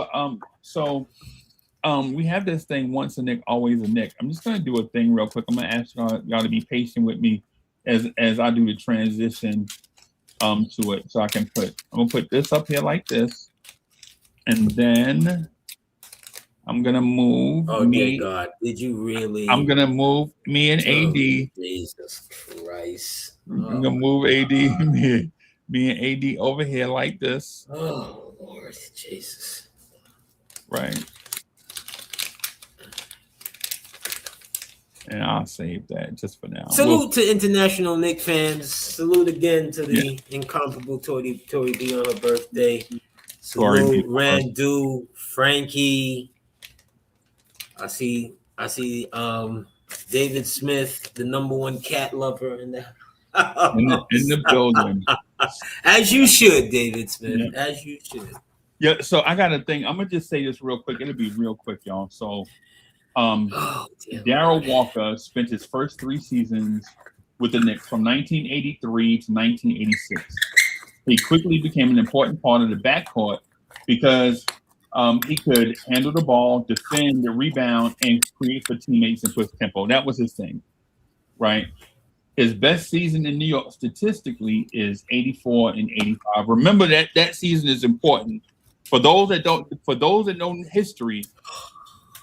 B: we have this thing, once a Knick, always a Knick. I'm just gonna do a thing real quick. I'm gonna ask y'all to be patient with me as I do the transition to it. So I'm gonna put this up here like this, and then I'm gonna move.
C: Oh dear God! Did you really?
B: I'm gonna move me and AD.
C: Jesus Christ!
B: I'm gonna move AD, me Me and AD over here like this.
C: Oh, Lord Jesus.
B: Right. And I'll save that just for now.
C: Salute to international Knicks fans. Salute again to the incomparable Tori B on her birthday. Salute Randu, Frankie. I see David Smith, the #1 cat lover in the
B: in the building.
C: As you should, David Smith. As you should.
B: Yeah, so I got a thing. I'm gonna just say this real quick. It'll be real quick, y'all. So Darryl Walker spent his first 3 seasons with the Knicks from 1983 to 1986. He quickly became an important part of the backcourt because he could handle the ball, defend, the rebound, and create for teammates and push tempo. That was his thing, right? His best season in New York statistically is 84 and 85. Remember that season is important. For those that know history,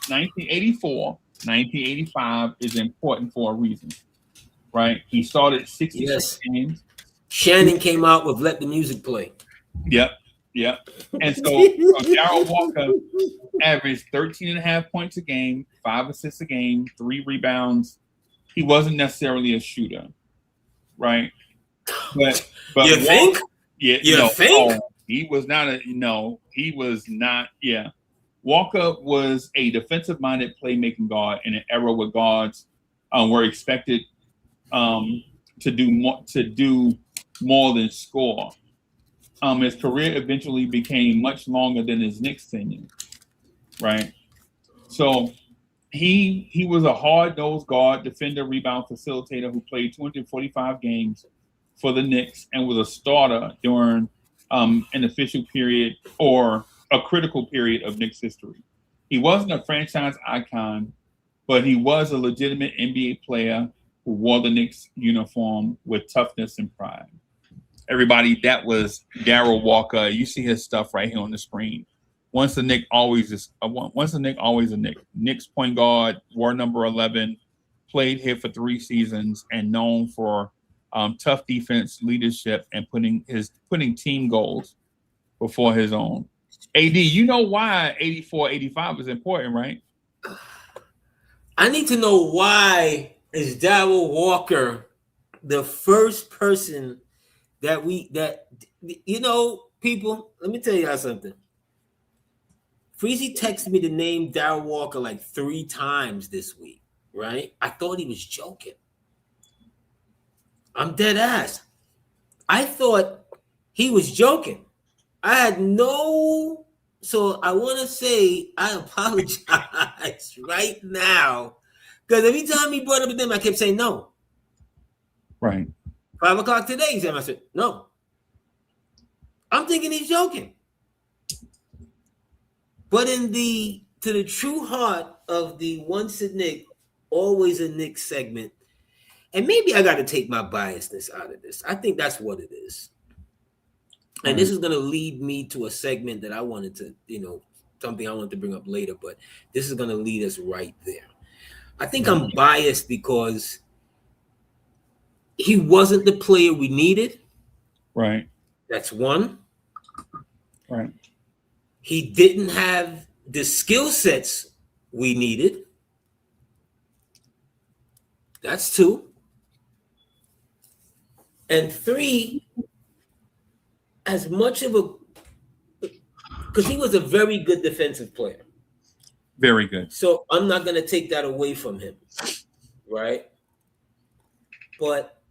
B: 1984, 1985 is important for a reason, right? He started 66 games.
C: Shannon came out with "Let the Music Play."
B: Yep. And so Darryl Walker averaged 13.5 points a game, 5 assists a game, 3 rebounds. He wasn't necessarily a shooter, right? But
C: you
B: Walker,
C: think?
B: Yeah,
C: you think?
B: Oh, he was not a he was not. Yeah, Walker was a defensive-minded playmaking guard in an era where guards were expected to do more than score. His career eventually became much longer than his Knicks tenure, right? So he was a hard-nosed guard, defender, rebound facilitator who played 245 games for the Knicks and was a starter during an official period or a critical period of Knicks history. He wasn't a franchise icon, but he was a legitimate NBA player who wore the Knicks uniform with toughness and pride. Everybody, that was Darryl Walker. You see his stuff right here on the screen. Once a Knick, always a Knick. Knicks point guard, wore number 11, played here for 3 seasons, and known for tough defense, leadership, and putting team goals before his own. AD, you know why 84, 85 is important, right?
C: I need to know why is Darryl Walker the first person that people, let me tell y'all something. Freezie texted me the name Darryl Walker like 3 times this week, right? I thought he was joking. I'm dead ass. I thought he was joking. I had so I want to say I apologize right now because every time he brought up his name, I kept saying no.
B: Right.
C: 5 o'clock today, he said, I said, no. I'm thinking he's joking. But to the true heart of the once a Knick, always a Knick segment, and maybe I got to take my biasness out of this. I think that's what it is. And this is going to lead me to a segment that I wanted to, something I wanted to bring up later, but this is going to lead us right there. I think I'm biased because he wasn't the player we needed.
B: Right.
C: That's one.
B: Right.
C: He didn't have the skill sets we needed. That's 2. And 3, as much of because he was a very good defensive player.
B: Very good.
C: So I'm not going to take that away from him, right? But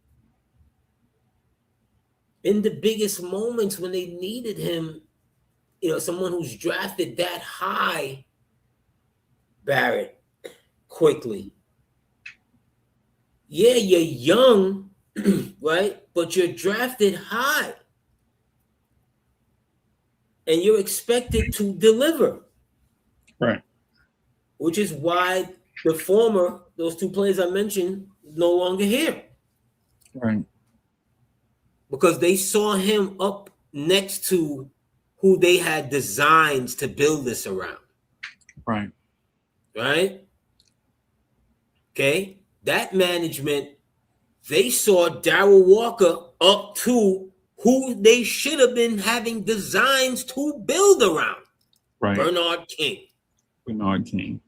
C: in the biggest moments when they needed him, someone who's drafted that high, Barrett, quickly. Yeah, you're young, right? But you're drafted high. And you're expected to deliver.
B: Right.
C: Which is why those 2 players I mentioned, no longer here.
B: Right.
C: Because they saw him up next to who they had designs to build this around.
B: Right.
C: Right? That management, they saw Darryl Walker up to who they should have been having designs to build around.
B: Right.
C: Bernard King.
B: Bernard King.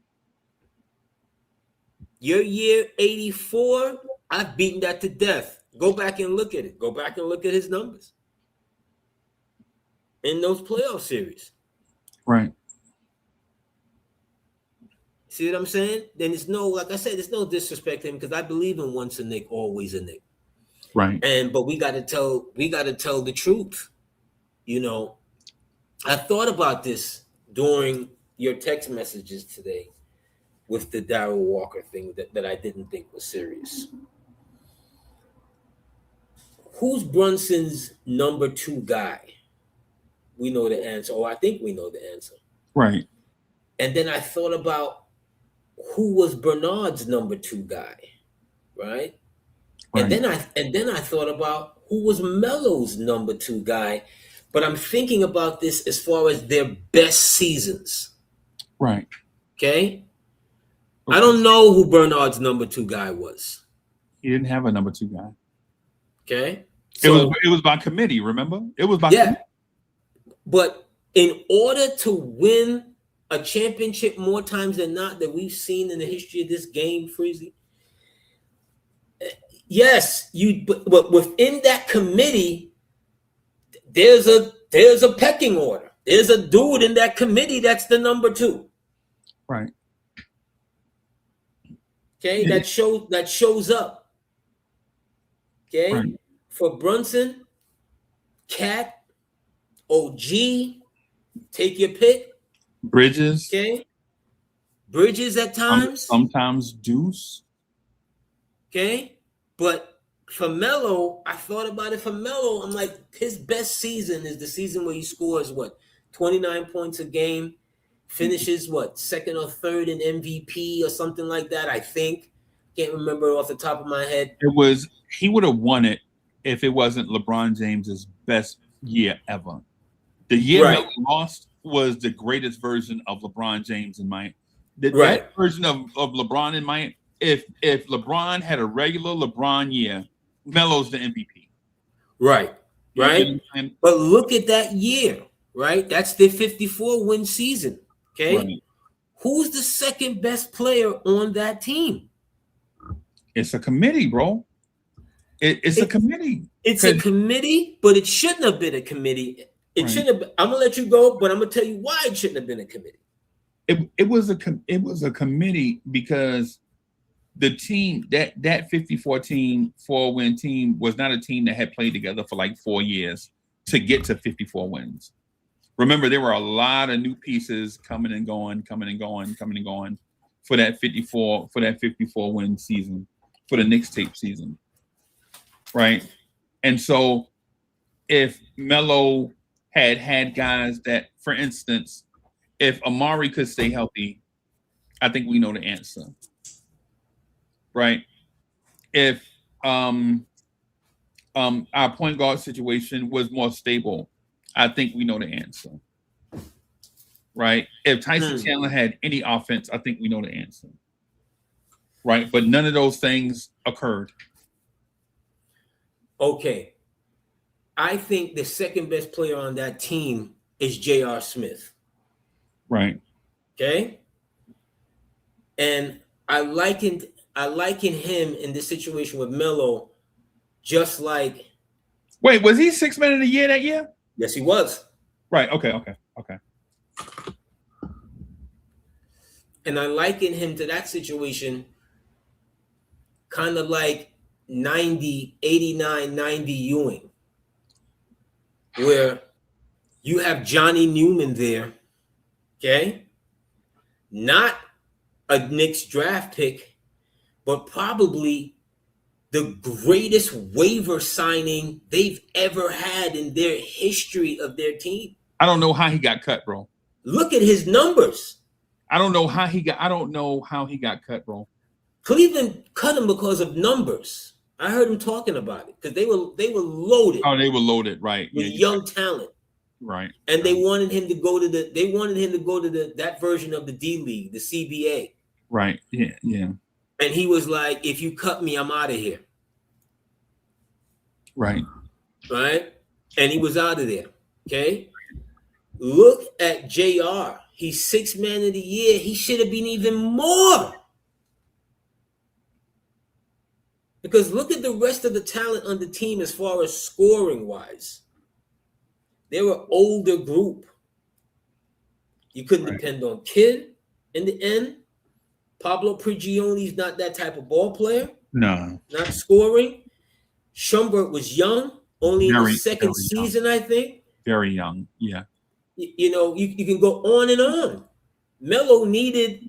C: Your year 84, I've beaten that to death. Go back and look at it. Go back and look at his numbers in those playoff series.
B: Right.
C: See what I'm saying? Then it's no, like I said, there's no disrespect to him because I believe in once a Knick, always a Knick.
B: Right.
C: But we gotta tell the truth. You know, I thought about this during your text messages today with the Darryl Walker thing that I didn't think was serious. Who's Brunson's number 2 guy? We know the answer, or I think we know the answer.
B: Right.
C: And then I thought about who was Bernard's number 2 guy, right? And then I thought about who was Melo's number 2 guy. But I'm thinking about this as far as their best seasons.
B: Right.
C: Okay? I don't know who Bernard's number 2 guy was.
B: He didn't have a number 2 guy.
C: Okay?
B: So, it was by committee, remember? It was by committee.
C: But in order to win a championship more times than not that we've seen in the history of this game, Freezie, yes, but within that committee, there's a pecking order. There's a dude in that committee that's the number 2.
B: Right.
C: Okay, that shows up. Okay,
B: right.
C: For Brunson, Cat, OG, take your pick.
B: Bridges.
C: Okay. Bridges at times.
B: Sometimes Deuce.
C: Okay. But for Melo, I thought about it for Melo. I'm like, his best season is the season where he scores 29 points a game, finishes second or third in MVP or something like that, I think. Can't remember off the top of my head.
B: He would have won it if it wasn't LeBron James's best year ever. The year Melo lost was the greatest version of LeBron James in my that version of LeBron in my if LeBron had a regular LeBron year, Melo's the MVP. Right.
C: But look at that year, right? That's their 54 win season. Okay. Right. Who's the second best player on that team?
B: It's a committee, bro. It's a committee.
C: It's a committee, but it shouldn't have been a committee. It shouldn't have been, I'm gonna let you go, but I'm gonna tell you why it shouldn't have been a committee.
B: It was a committee because the team that 54 team 4-win team was not a team that had played together for like 4 years to get to 54 wins. Remember, there were a lot of new pieces coming and going for that 54 win season, for the Knicks tape season, right? And so, if Melo had guys that, for instance, if Amari could stay healthy, I think we know the answer, right? If our point guard situation was more stable, I think we know the answer, right? If Tyson Chandler had any offense, I think we know the answer, right? But none of those things occurred.
C: Okay. I think the second best player on that team is J.R. Smith.
B: Right.
C: Okay. And I liken him in this situation with Melo, just like.
B: Wait, was he 6th man of the year that year?
C: Yes, he was.
B: Right. Okay.
C: And I liken him to that situation, kind of like 89, 90 Ewing, where you have Johnny Newman there, okay? Not a Knicks draft pick, but probably the greatest waiver signing they've ever had in their history of their team.
B: I don't know how he got cut, bro.
C: Look at his numbers.
B: I don't know how he got cut, bro.
C: Cleveland cut him because of numbers. I heard him talking about it because they were loaded.
B: Oh, they were loaded, right?
C: With young talent,
B: right?
C: And they wanted him to go to that version of the D League, the CBA.
B: Right. Yeah.
C: And he was like, "If you cut me, I'm out of here."
B: Right.
C: Right. and he was out of there. Okay, look at JR. He's 6th man of the year. He should have been even more. Because look at the rest of the talent on the team as far as scoring wise. They're an older group. You couldn't depend on Kid in the end. Pablo Prigione's not that type of ball player.
B: No.
C: Not scoring. Shumpert was young, only in his second season, I think.
B: Very young, yeah.
C: You know, you can go on and on. Melo needed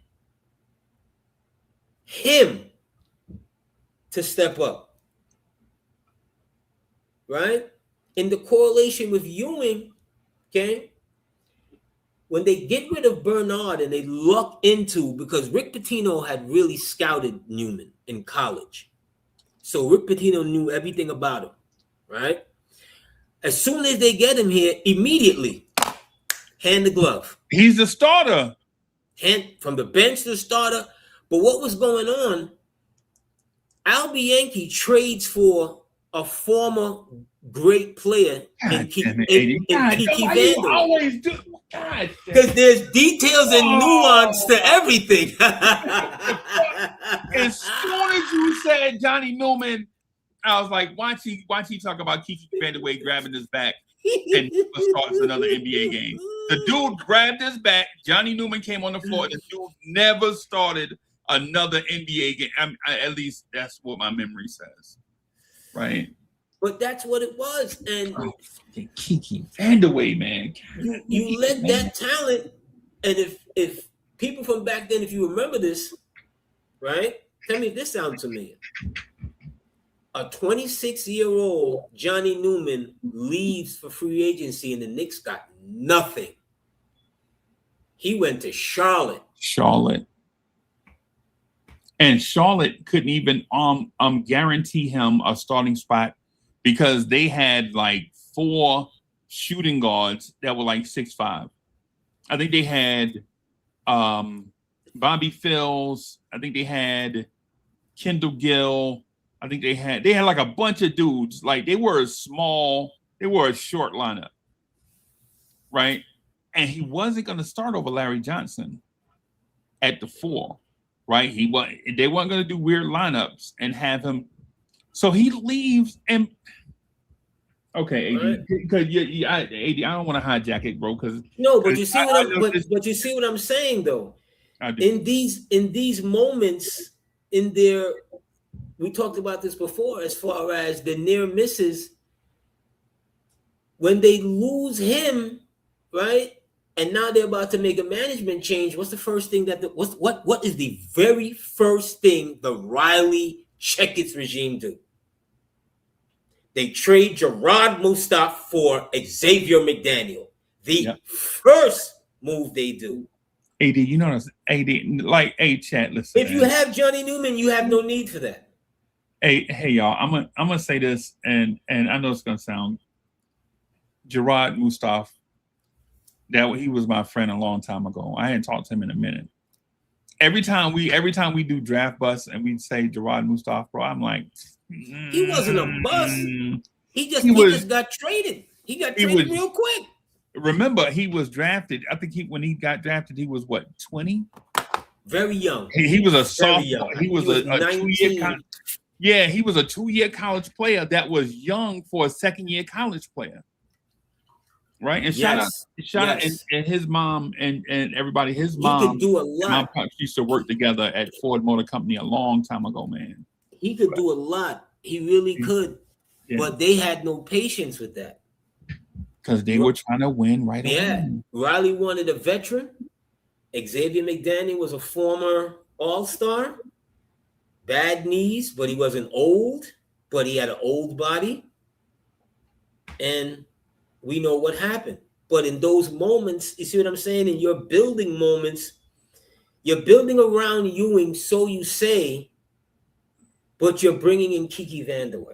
C: him to step up, right? In the correlation with Ewing, okay, when they get rid of Bernard and they luck into, because Rick Pitino had really scouted Newman in college. So Rick Pitino knew everything about him, right? As soon as they get him here, immediately hand the glove.
B: He's the starter.
C: Hand from the bench to the starter. But what was going on? Al Bianchi trades for a former great player in Kiki Vandal.
B: Always do. God,
C: because there's details and nuance to everything.
B: As soon as you said Johnny Newman, I was like, watch he talk about Kiki Vandal grabbing his back and starts another NBA game. The dude grabbed his back. Johnny Newman came on the floor. The dude never started another NBA game. At least that's what my memory says, right?
C: But that's what it was. And
B: Kiki Vandal, man.
C: You let that talent, and if people from back then, if you remember this, right? Tell me if this sounds familiar. A 26-year-old Johnny Newman leaves for free agency, and the Knicks got nothing. He went to Charlotte.
B: And Charlotte couldn't even guarantee him a starting spot because they had like 4 shooting guards that were like 6'5". I think they had Bobby Phills. I think they had Kendall Gill. I think they had like a bunch of dudes. Like they were a short lineup, right? And he wasn't going to start over Larry Johnson at the 4, right? They weren't going to do weird lineups and have him. So he leaves and okay, AD, because AD, I don't want to hijack it, bro. Because
C: no, but you see what you see what I'm saying though.
B: I do.
C: In these moments, we talked about this before, as far as the near misses. When they lose him, right, and now they're about to make a management change. What's the first thing what is the very first thing the Riley Checkits regime do? They trade Gerard Mustaf for Xavier McDaniel. The first move they do.
B: AD, you know, AD, like, hey, chat, listen.
C: If you have Johnny Newman, you have no need for that.
B: Hey, y'all, I'm gonna say this, and I know it's gonna sound Gerard Mustaf. That he was my friend a long time ago. I hadn't talked to him in a minute. Every time we do draft busts and we say Gerard Mustaf, bro, I'm like,
C: he wasn't a bust. He just got traded. He got traded real quick.
B: Remember, he was drafted. I think when he got drafted, he was what, 20?
C: Very young.
B: He was a sophomore. He was a 2-year. Yeah, he was a 2-year college player that was young for a second-year college player. Right? And shout out and his mom and everybody. His mom
C: could do a lot.
B: My pops used to work together at Ford Motor Company a long time ago, man.
C: He could do a lot. He really could. Yeah. But they had no patience with that.
B: Because they were trying to win right away.
C: Yeah. Riley wanted a veteran. Xavier McDaniel was a former All-Star. Bad knees, but he wasn't old. But he had an old body. And we know what happened. But in those moments, you see what I'm saying? In your building moments, you're building around Ewing, so you say, but you're bringing in Kiki Vandal.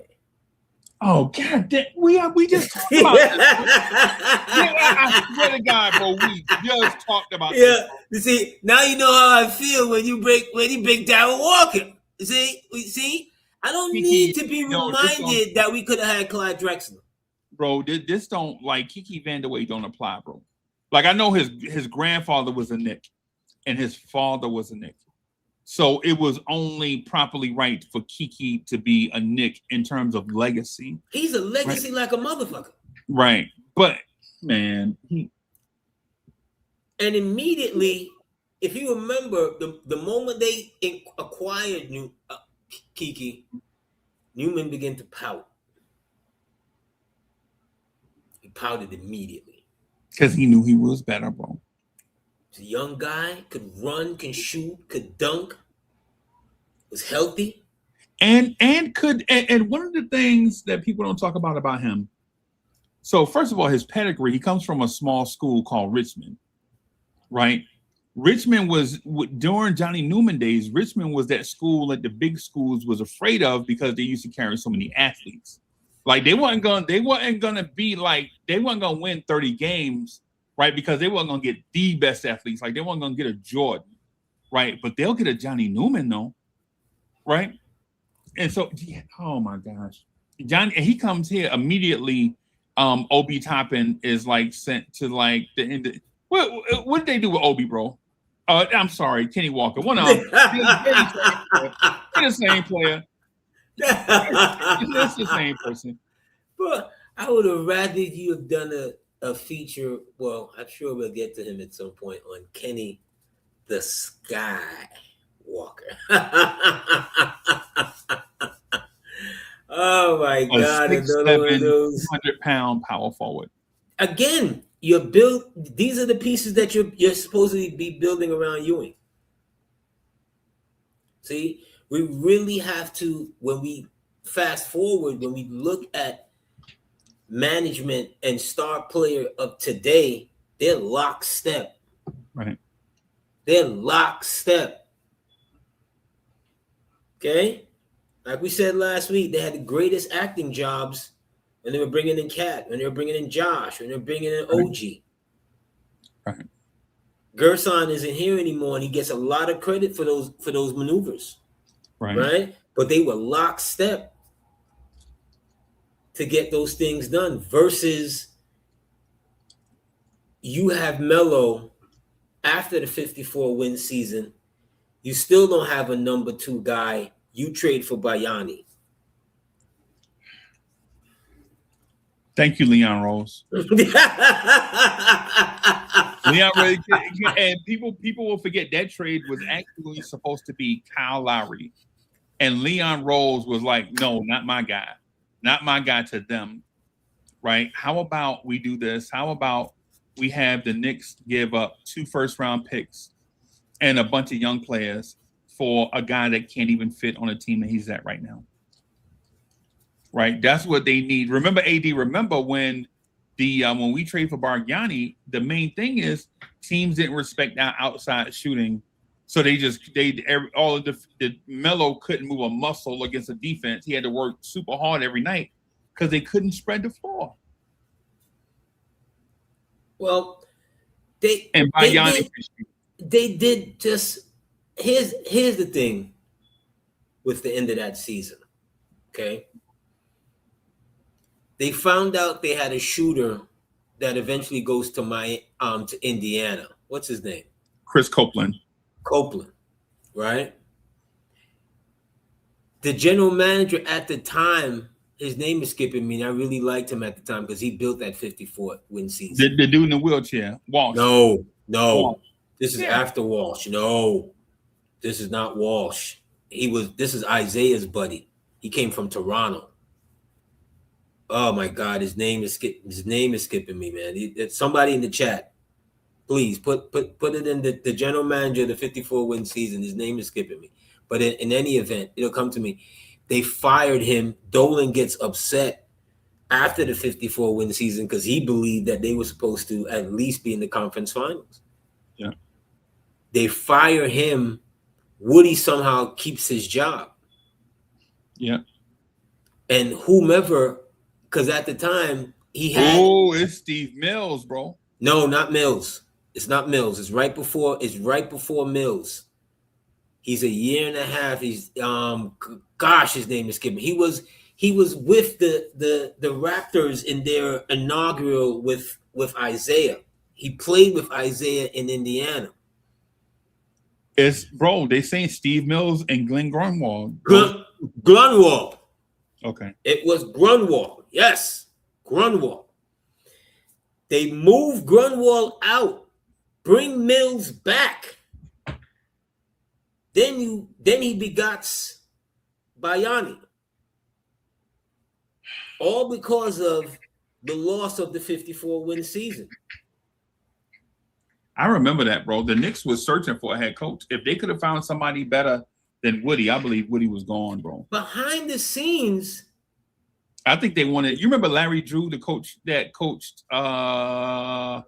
B: Oh, God, we just talked about this. I swear to God, bro, we just talked about this.
C: Yeah, you see, now you know how I feel when you break Darryl Walker. You see, I don't need to be reminded that we could have had Clyde Drexler.
B: bro, this don't like Kiki Vandeweghe don't apply, bro. Like I know his grandfather was a Knick, and his father was a Knick, so it was only properly right for Kiki to be a Knick in terms of legacy.
C: He's a legacy like a motherfucker,
B: right? But man,
C: and immediately, if you remember, the moment they acquired Kiki, Newman began to pout. He pouted immediately
B: because he knew he was better, bro.
C: He's a young guy, could run, can shoot, could dunk, was healthy,
B: and one of the things that people don't talk about him. So first of all, his pedigree. He comes from a small school called Richmond, right? Richmond was during Johnny Newman days. Richmond was that school that the big schools was afraid of because they used to carry so many athletes. Like they weren't gonna win 30 games, right? Because they weren't gonna get the best athletes. Like they weren't gonna get a Jordan, right? But they'll get a Johnny Newman though, right? And so, oh my gosh, Johnny, and he comes here immediately. Obi Toppin is like sent to like the end. What did they do with Obi, bro? I'm sorry, Kenny Walker. One of them. They're the same player. It's the same person.
C: But I would have rather you have done a feature. Well, I'm sure we'll get to him at some point on Kenny the Sky Walker. Oh my God!
B: 6'7", 200-pound power forward.
C: Again, these are the pieces that you're supposedly be building around Ewing. See, we really have to, when we fast forward, when we look at management and star player of today, they're lockstep.
B: Right.
C: They're lockstep. Okay? Like we said last week, they had the greatest acting jobs when they were bringing in Kat, when they were bringing in Josh, when they were bringing in OG.
B: Right.
C: Gerson isn't here anymore, and he gets a lot of credit for those maneuvers. Right? But they were lockstep to get those things done versus you have Melo after the 54 win season. You still don't have a number 2 guy. You trade for Bayani.
B: Thank you, Leon Rose. Leon Rose, and people will forget that trade was actually supposed to be Kyle Lowry, and Leon Rose was like, "No, not my guy to them." Right? How about we do this? How about we have the Knicks give up 2 first-round picks and a bunch of young players for a guy that can't even fit on a team that he's at right now. Right? That's what they need. Remember, AD, remember when we trade for Bargnani, the main thing is teams didn't respect our outside shooting. So the Melo couldn't move a muscle against a defense. He had to work super hard every night because they couldn't spread the floor.
C: Well, they did just. Here's the thing with the end of that season, okay? They found out they had a shooter that eventually goes to Indiana. What's his name?
B: Chris Copeland,
C: right? The general manager at the time, his name is skipping me, and I really liked him at the time because he built that 54 win season.
B: The dude in the wheelchair, Walsh.
C: No.
B: Walsh.
C: This is after Walsh. No. This is not Walsh. This is Isaiah's buddy. He came from Toronto. Oh my God, his name is skipping me, man. Somebody in the chat, please put it in the general manager of the 54 win season. His name is skipping me. But in any event, it'll come to me. They fired him. Dolan gets upset after the 54 win season because he believed that they were supposed to at least be in the conference finals.
B: Yeah.
C: They fire him. Woody somehow keeps his job.
B: Yeah.
C: And whomever, because at the time he had.
B: Oh, it's Steve Mills, bro.
C: No, not Mills. It's not Mills. It's right before Mills. He's a year and a half. He's his name is skipping. He he was with the Raptors in their inaugural with Isaiah. He played with Isaiah in Indiana.
B: It's bro. They saying Steve Mills and Glenn Grunwald.
C: Grunwald.
B: Okay.
C: It was Grunwald. Yes, Grunwald. They move Grunwald out. Bring Mills back. Then he begots Bayani. All because of the loss of the 54-win season.
B: I remember that, bro. The Knicks was searching for a head coach. If they could have found somebody better than Woody, I believe Woody was gone, bro.
C: Behind the scenes,
B: I think they wanted. You remember Larry Drew, the coach that coached I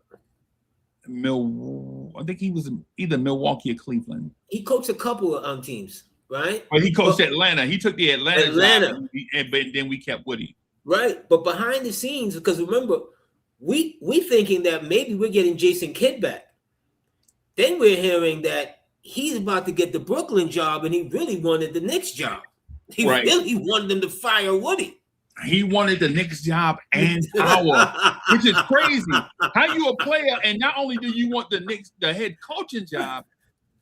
B: think he was either Milwaukee or Cleveland.
C: He coached a couple of teams, right?
B: But he coached Atlanta. He took the Atlanta. But then we kept Woody.
C: Right. But behind the scenes, because remember, we thinking that maybe we're getting Jason Kidd back. Then we're hearing that he's about to get the Brooklyn job, and he really wanted the Knicks job. He really wanted them to fire Woody.
B: He wanted the Knicks job and power, which is crazy. How you a player, and not only do you want the Knicks, the head coaching job,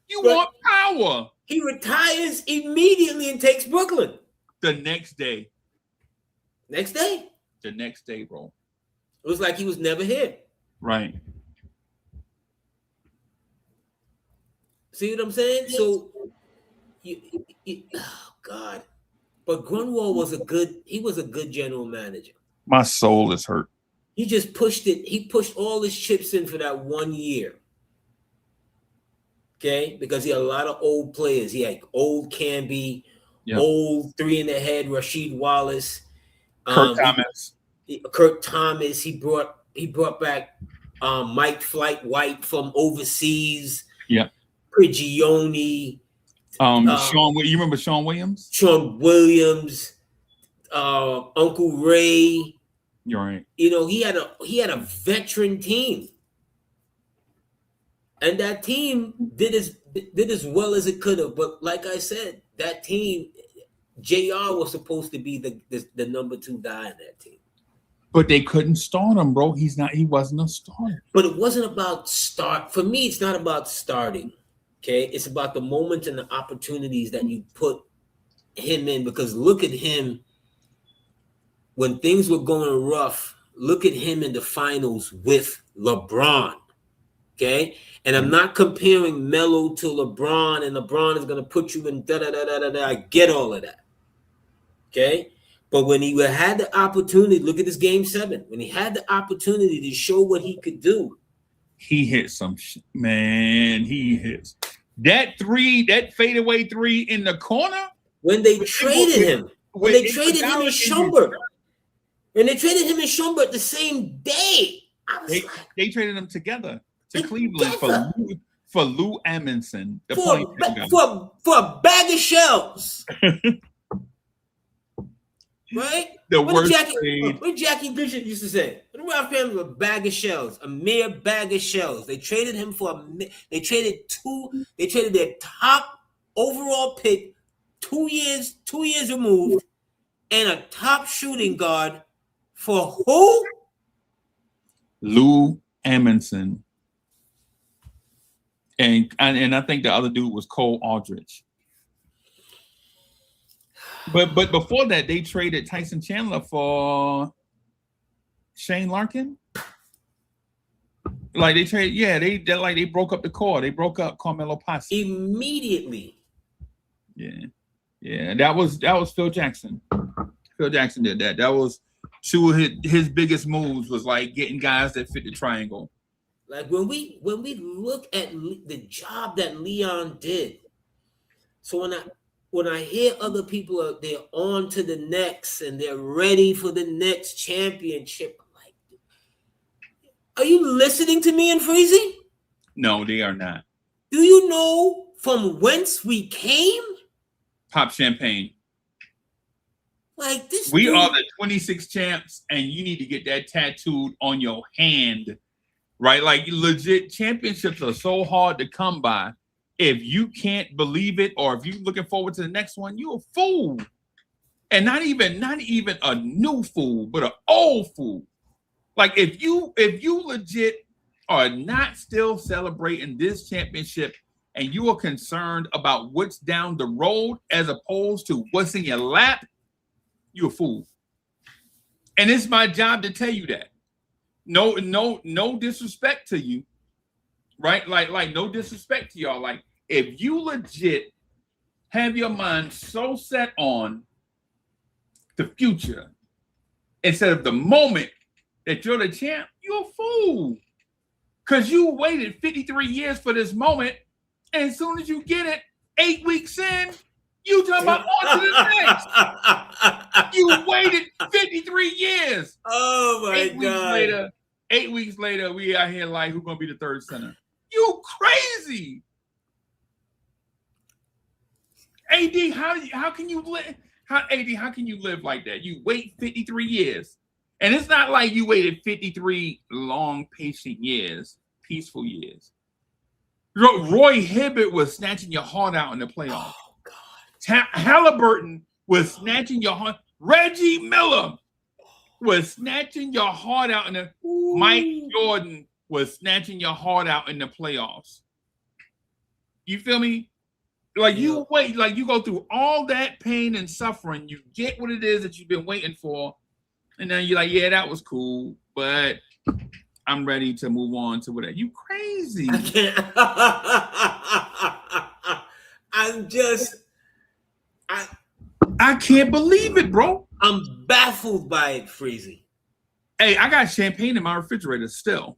B: you want power.
C: He retires immediately and takes Brooklyn.
B: The next day.
C: Next day?
B: The next day, bro.
C: It was like he was never here.
B: Right.
C: See what I'm saying? So, oh God. But Grunwald was a good general manager.
B: My soul is hurt.
C: He just pushed it. He pushed all his chips in for that 1 year. Okay? Because he had a lot of old players. He had old Camby, old three in the head, Rasheed Wallace. Kirk Thomas. He brought back Mike Flight White from overseas.
B: Yeah.
C: Prigioni.
B: Sean, you remember Sean Williams?
C: Sean Williams, Uncle Ray.
B: You're right.
C: You know, he had a veteran team. And that team did as well as it could have. But like I said, that team, JR was supposed to be the number 2 guy in that team.
B: But they couldn't start him, bro. He wasn't a starter.
C: But it wasn't about start. For me, it's not about starting. Okay, it's about the moments and the opportunities that you put him in. Because look at him when things were going rough. Look at him in the finals with LeBron. Okay, and I'm not comparing Melo to LeBron, and LeBron is going to put you in da da da da da da. I get all of that. Okay, but when he had the opportunity, look at this game 7. When he had the opportunity to show what he could do,
B: he hit some man. He hits that fadeaway 3 in the corner.
C: When they traded him, when they traded him in Schomburg, the same day,
B: they traded him together to Cleveland for Lou Amundsen,
C: for a bag of shells. Right? What Jackie Bishop used to say. What do Ralph Pam with a bag of shells? A mere bag of shells. They traded him they traded their top overall pick 2 years removed, and a top shooting guard for who?
B: Lou Amundsen. And I think the other dude was Cole Aldrich. But before that, they traded Tyson Chandler for Shane Larkin. Like they broke up the core. They broke up Carmelo Posse
C: immediately.
B: Yeah. That was Phil Jackson. Phil Jackson did that. That was two of his biggest moves. Was like getting guys that fit the triangle.
C: Like when we look at the job that Leon did. So when I hear other people they're on to the next and they're ready for the next championship, I'm like, are you listening to me and Freezie?
B: No, they are not.
C: Do you know from whence we came?
B: Pop champagne.
C: Like this.
B: We are the 26 champs, and you need to get that tattooed on your hand. Right? Like legit championships are so hard to come by. If you can't believe it, or if you're looking forward to the next one, you're a fool. And not even a new fool, but an old fool. Like if you legit are not still celebrating this championship and you are concerned about what's down the road as opposed to what's in your lap, you're a fool. And it's my job to tell you that. No disrespect to you, right? Like no disrespect to y'all. Like if you legit have your mind so set on the future instead of the moment that you're the champ, you're a fool. Because you waited 53 years for this moment, and as soon as you get it, 8 weeks in, you talking about on to the next. You waited 53 years.
C: Oh my God.
B: 8 weeks later, we out here like, who's gonna be the third center? You crazy. AD, how can you live? How can you live like that? You wait 53 years. And it's not like you waited 53 long, patient years, peaceful years. Roy Hibbert was snatching your heart out in the playoffs.
C: Oh, God.
B: Halliburton was snatching your heart. Reggie Miller was snatching your heart out in the Mike Jordan was snatching your heart out in the playoffs. You feel me? Like you wait, like you go through all that pain and suffering, you get what it is that you've been waiting for, and then you're like, yeah, that was cool, but I'm ready to move on to whatever. You crazy.
C: I can't.
B: I can't believe it, bro.
C: I'm baffled by it, Freezie.
B: Hey, I got champagne in my refrigerator still.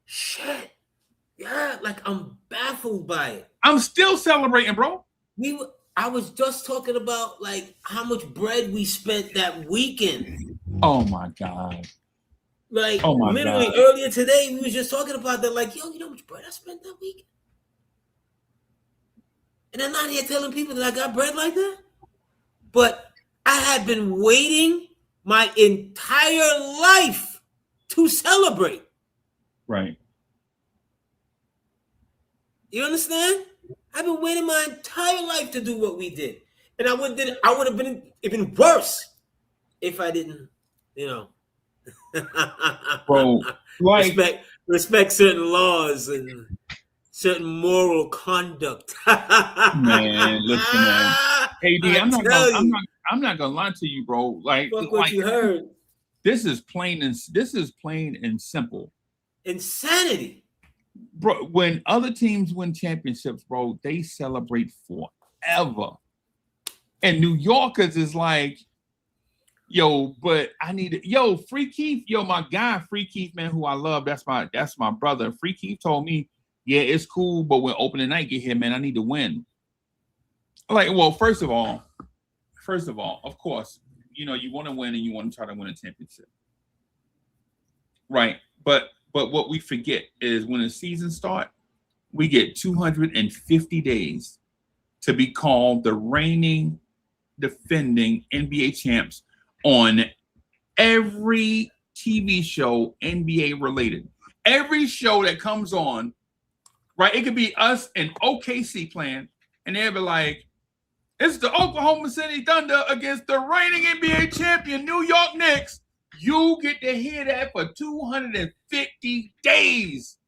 C: Shit. Yeah, like I'm baffled by it.
B: I'm still celebrating, bro.
C: I was just talking about like how much bread we spent that weekend.
B: Oh my God.
C: Like literally
B: God.
C: Earlier today, we was just talking about that. Like, yo, you know how much bread I spent that weekend? And I'm not here telling people that I got bread like that. But I had been waiting my entire life to celebrate.
B: Right.
C: You understand? I've been waiting my entire life to do what we did. And I would have been even worse if I didn't, you know.
B: Bro, like
C: respect certain laws and certain moral conduct.
B: Man, listen, man. AD, I'm not gonna lie to you, bro. Like
C: what you heard.
B: This is plain and simple.
C: Insanity.
B: Bro, when other teams win championships, bro, they celebrate forever. And New Yorkers is like, yo, but I need it. Yo, Free Keith, my guy, Free Keith, man, who I love. That's my brother. Free Keith told me, yeah, it's cool, but when opening night get here, man, I need to win. Like, well, first of all, of course, you know, you want to win and you want to try to win a championship. Right. But what we forget is when the season starts, we get 250 days to be called the reigning, defending NBA champs on every TV show NBA related. Every show that comes on, right? It could be us and OKC playing, and they'll be like, it's the Oklahoma City Thunder against the reigning NBA champion New York Knicks. You get to hear that for 250 days.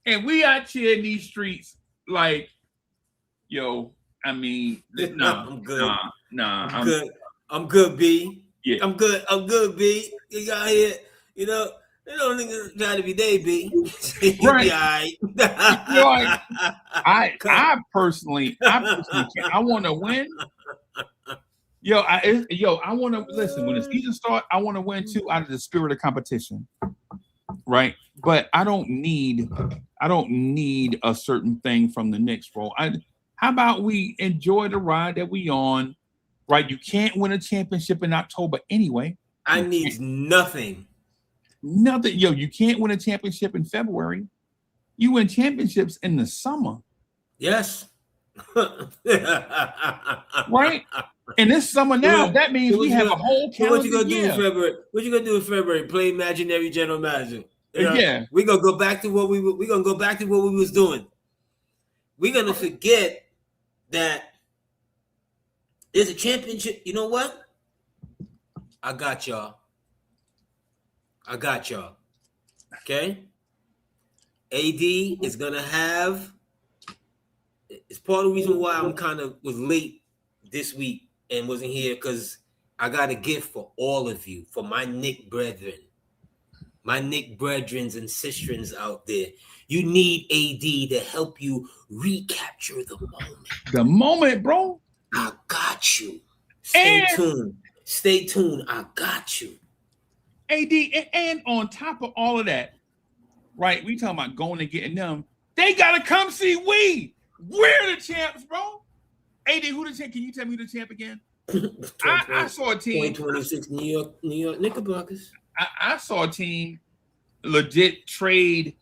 B: And we out here in these streets like, yo, I mean,
C: I'm good.
B: I'm
C: good. I'm good, B.
B: Yeah.
C: I'm good, B. You got here, you know, niggas try to be they, B.
B: Right.
C: Be all right.
B: You know, I personally can't. I want to win. I want to listen. When the season starts, I want to win too, out of the spirit of competition, right? But I don't need a certain thing from the Knicks, bro. How about we enjoy the ride that we on, right? You can't win a championship in October anyway.
C: I need nothing.
B: Nothing. Yo, you can't win a championship in February. You win championships in the summer.
C: Yes.
B: Right? And this summer now, that means we have a whole calendar
C: what you gonna
B: year.
C: do in February? What you gonna do in February? Play imaginary general manager. You know?
B: Yeah.
C: We're gonna go back to what we was doing. We're gonna forget that There's a championship. You know what? I got y'all. Okay? AD is going to have... It's part of the reason why I'm kind of was late this week and wasn't here, because I got a gift for all of you, for my Knick brethren. My Knick brethrens and sistrens out there. You need AD to help you recapture the moment.
B: The moment, bro.
C: I got you. Stay tuned. I got you.
B: AD, and on top of all of that, right? We talking about going and getting them. They gotta come see we. We're the champs, bro. AD, who the champ? Can you tell me who the champ again? I saw a team.
C: 2026 New York Knickerbockers.
B: I saw a team legit trade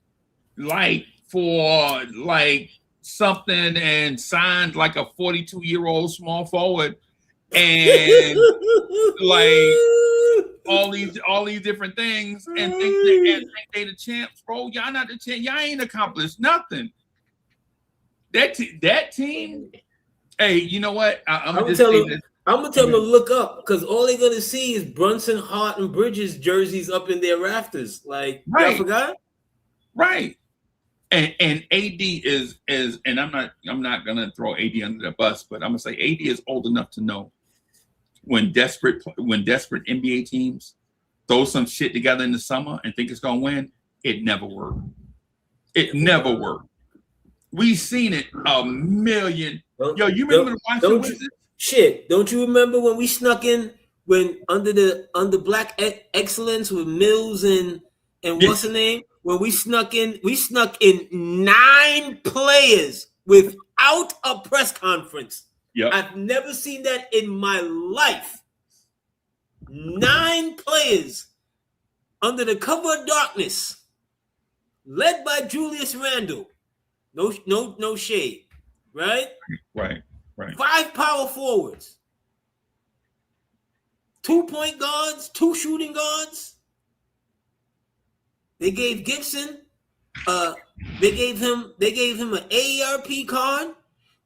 B: like for like something and signed like a 42-year-old small forward and like all these different things and think they the champs, bro. Y'all not the champ. Y'all ain't accomplished nothing. That team. Hey, you know what? I'm gonna tell them to
C: look up, because all they're gonna see is Brunson, Hart, and Bridges jerseys up in their rafters. Like,
B: right.
C: Y'all forgot?
B: Right. And AD is and I'm not gonna throw AD under the bus, but I'm gonna say AD is old enough to know when desperate NBA teams throw some shit together in the summer and think it's gonna win, it never worked. It never worked. We've seen it a million. Yo, you remember the Washington Wizards?
C: Shit, don't you remember when we snuck in under Black Excellence with Mills and what's her name? When we snuck in 9 players without a press conference.
B: Yep.
C: I've never seen that in my life. 9 players under the cover of darkness, led by Julius Randle. No shade, right?
B: Right.
C: 5 power forwards, 2 point guards, 2 shooting guards. They gave Gibson, they gave him an AARP card.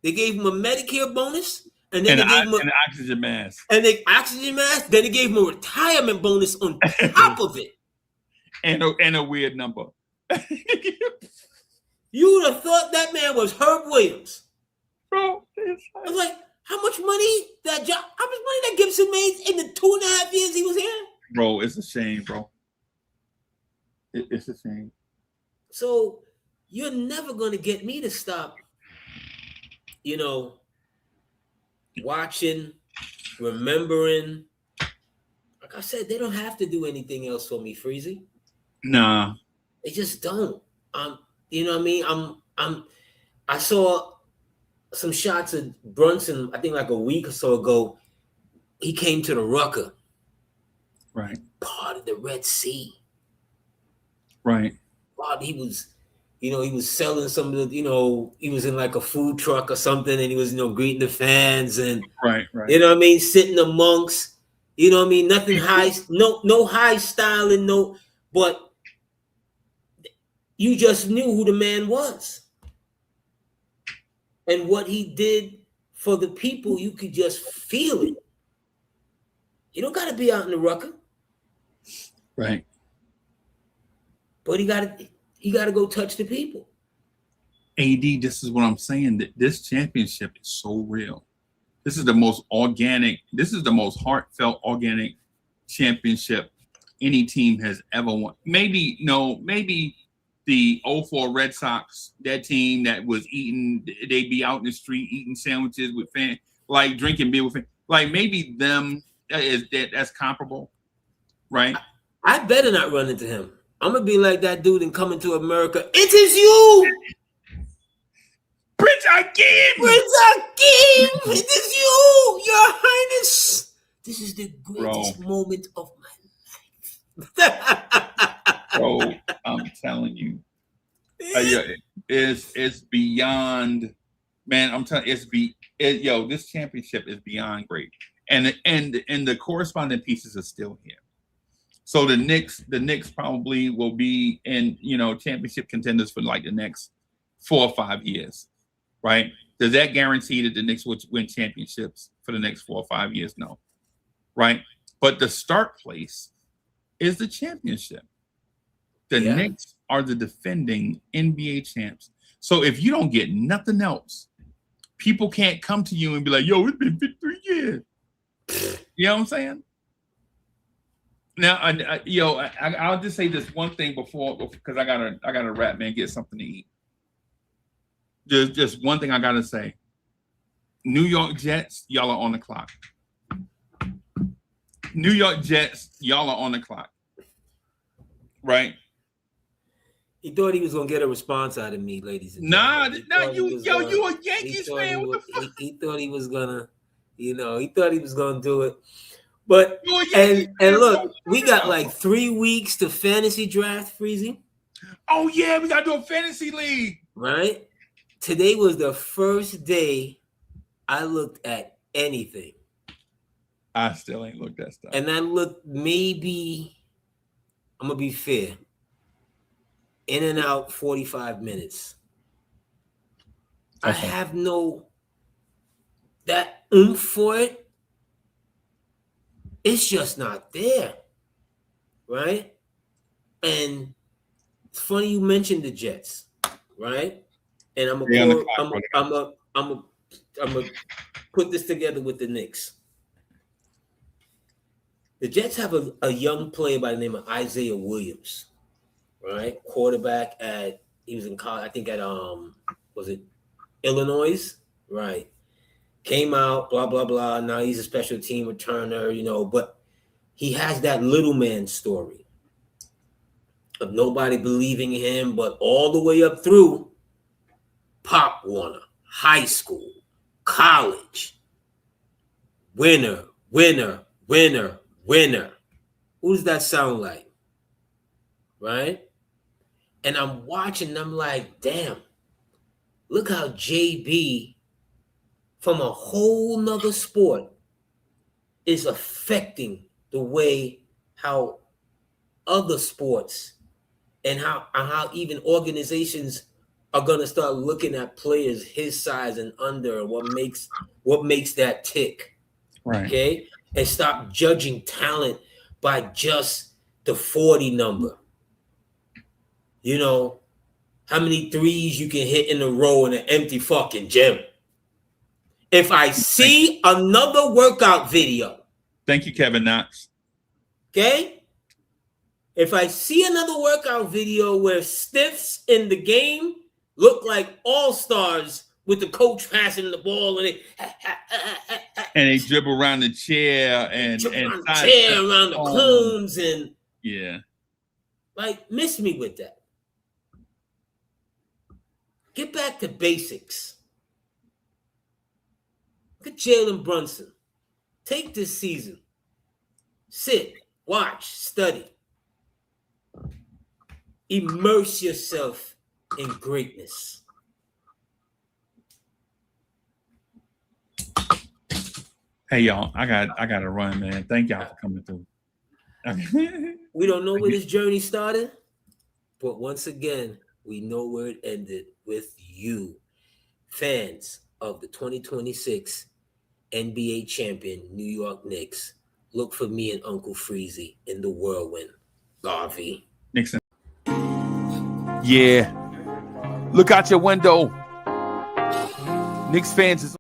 C: They gave him a Medicare bonus, and then they gave him
B: an oxygen mask.
C: Then they gave him a retirement bonus on top of it,
B: and a weird number.
C: You would have thought that man was Herb Williams.
B: Bro,
C: I was like, how much money that Gibson made in the 2.5 years he was here?
B: Bro, it's a shame, bro. It's a shame.
C: So you're never gonna get me to stop, watching, remembering. Like I said, they don't have to do anything else for me, Freezie.
B: Nah.
C: They just don't. You know what I mean? I saw some shots of Brunson, I think like a week or so ago. He came to the Rucker.
B: Right.
C: Part of the Red Sea.
B: Right.
C: He was selling some of the, he was in like a food truck or something, and he was, greeting the fans and
B: right.
C: You know what I mean? Sitting amongst, you know what I mean? Nothing high, no high styling, but you just knew who the man was. And what he did for the people, you could just feel it. You don't got to be out in the Rucker.
B: Right.
C: But he got to go touch the people.
B: AD, this is what I'm saying, that this championship is so real. This is the most organic, this is the most heartfelt, organic championship any team has ever won. Maybe the 04 Red Sox, that team that was eating, they'd be out in the street eating sandwiches with fans, like drinking beer with fans. Like maybe them, that's comparable, right?
C: I better not run into him. I'm going to be like that dude in Coming to America. It is you!
B: Prince Akeem!
C: Prince Akeem! It is you, Your Highness! This is the greatest moment of my life.
B: Bro, I'm telling you. It's beyond, man, I'm telling you, this championship is beyond great. And the corresponding pieces are still here. So the Knicks probably will be in, championship contenders for like the next 4 or 5 years, right? Does that guarantee that the Knicks will win championships for the next 4 or 5 years? No. Right? But the start place is the championship. The Knicks are the defending NBA champs. So if you don't get nothing else, people can't come to you and be like, yo, it's been 53 years. You know what I'm saying? Now, I'll just say this one thing before, because I gotta wrap, man, get something to eat. Just one thing I gotta say. New York Jets, y'all are on the clock. New York Jets, y'all are on the clock. Right?
C: He thought he was gonna get a response out of me, ladies and
B: gentlemen. You a Yankees fan?
C: He thought he was gonna, he thought he was gonna do it. But and look, we got like 3 weeks to fantasy draft, Freezie.
B: Oh yeah, we gotta do a fantasy league.
C: Right? Today was the first day I looked at anything.
B: I still ain't looked at stuff.
C: And I looked, maybe, I'm gonna be fair, in and out 45 minutes. Okay. I have that oomph for it. It's just not there, right? And it's funny you mentioned the Jets, right? And I'm gonna put this together with the Knicks. The Jets have a young player by the name of Isaiah Williams, right? Quarterback he was in college, I think at was it Illinois, right? Came out, blah, blah, blah. Now he's a special team returner, but he has that little man story of nobody believing in him, but all the way up through Pop Warner, high school, college, winner, winner, winner, winner. Who does that sound like? Right? And I'm watching, I'm like, damn, look how JB from a whole nother sport is affecting the way how other sports and how even organizations are gonna start looking at players his size and under, and what makes that tick.
B: Right.
C: Okay. And stop judging talent by just the 40 number. How many threes you can hit in a row in an empty fucking gym. If I see another workout video.
B: Thank you, Kevin Knox.
C: Okay? If I see another workout video where stiffs in the game look like all-stars with the coach passing the ball and
B: they dribble around the chair and
C: around the cones and miss me with that. Get back to basics. Look at Jalen Brunson. Take this season. Sit, watch, study. Immerse yourself in greatness.
B: Hey y'all, I gotta run, man. Thank y'all for coming through.
C: We don't know where this journey started, but once again, we know where it ended with you, fans of the 2026 NBA champion New York Knicks. Look for me and Uncle Freezie in the whirlwind. Garvey.
B: Nixon.
A: Yeah. Look out your window. Knicks fans is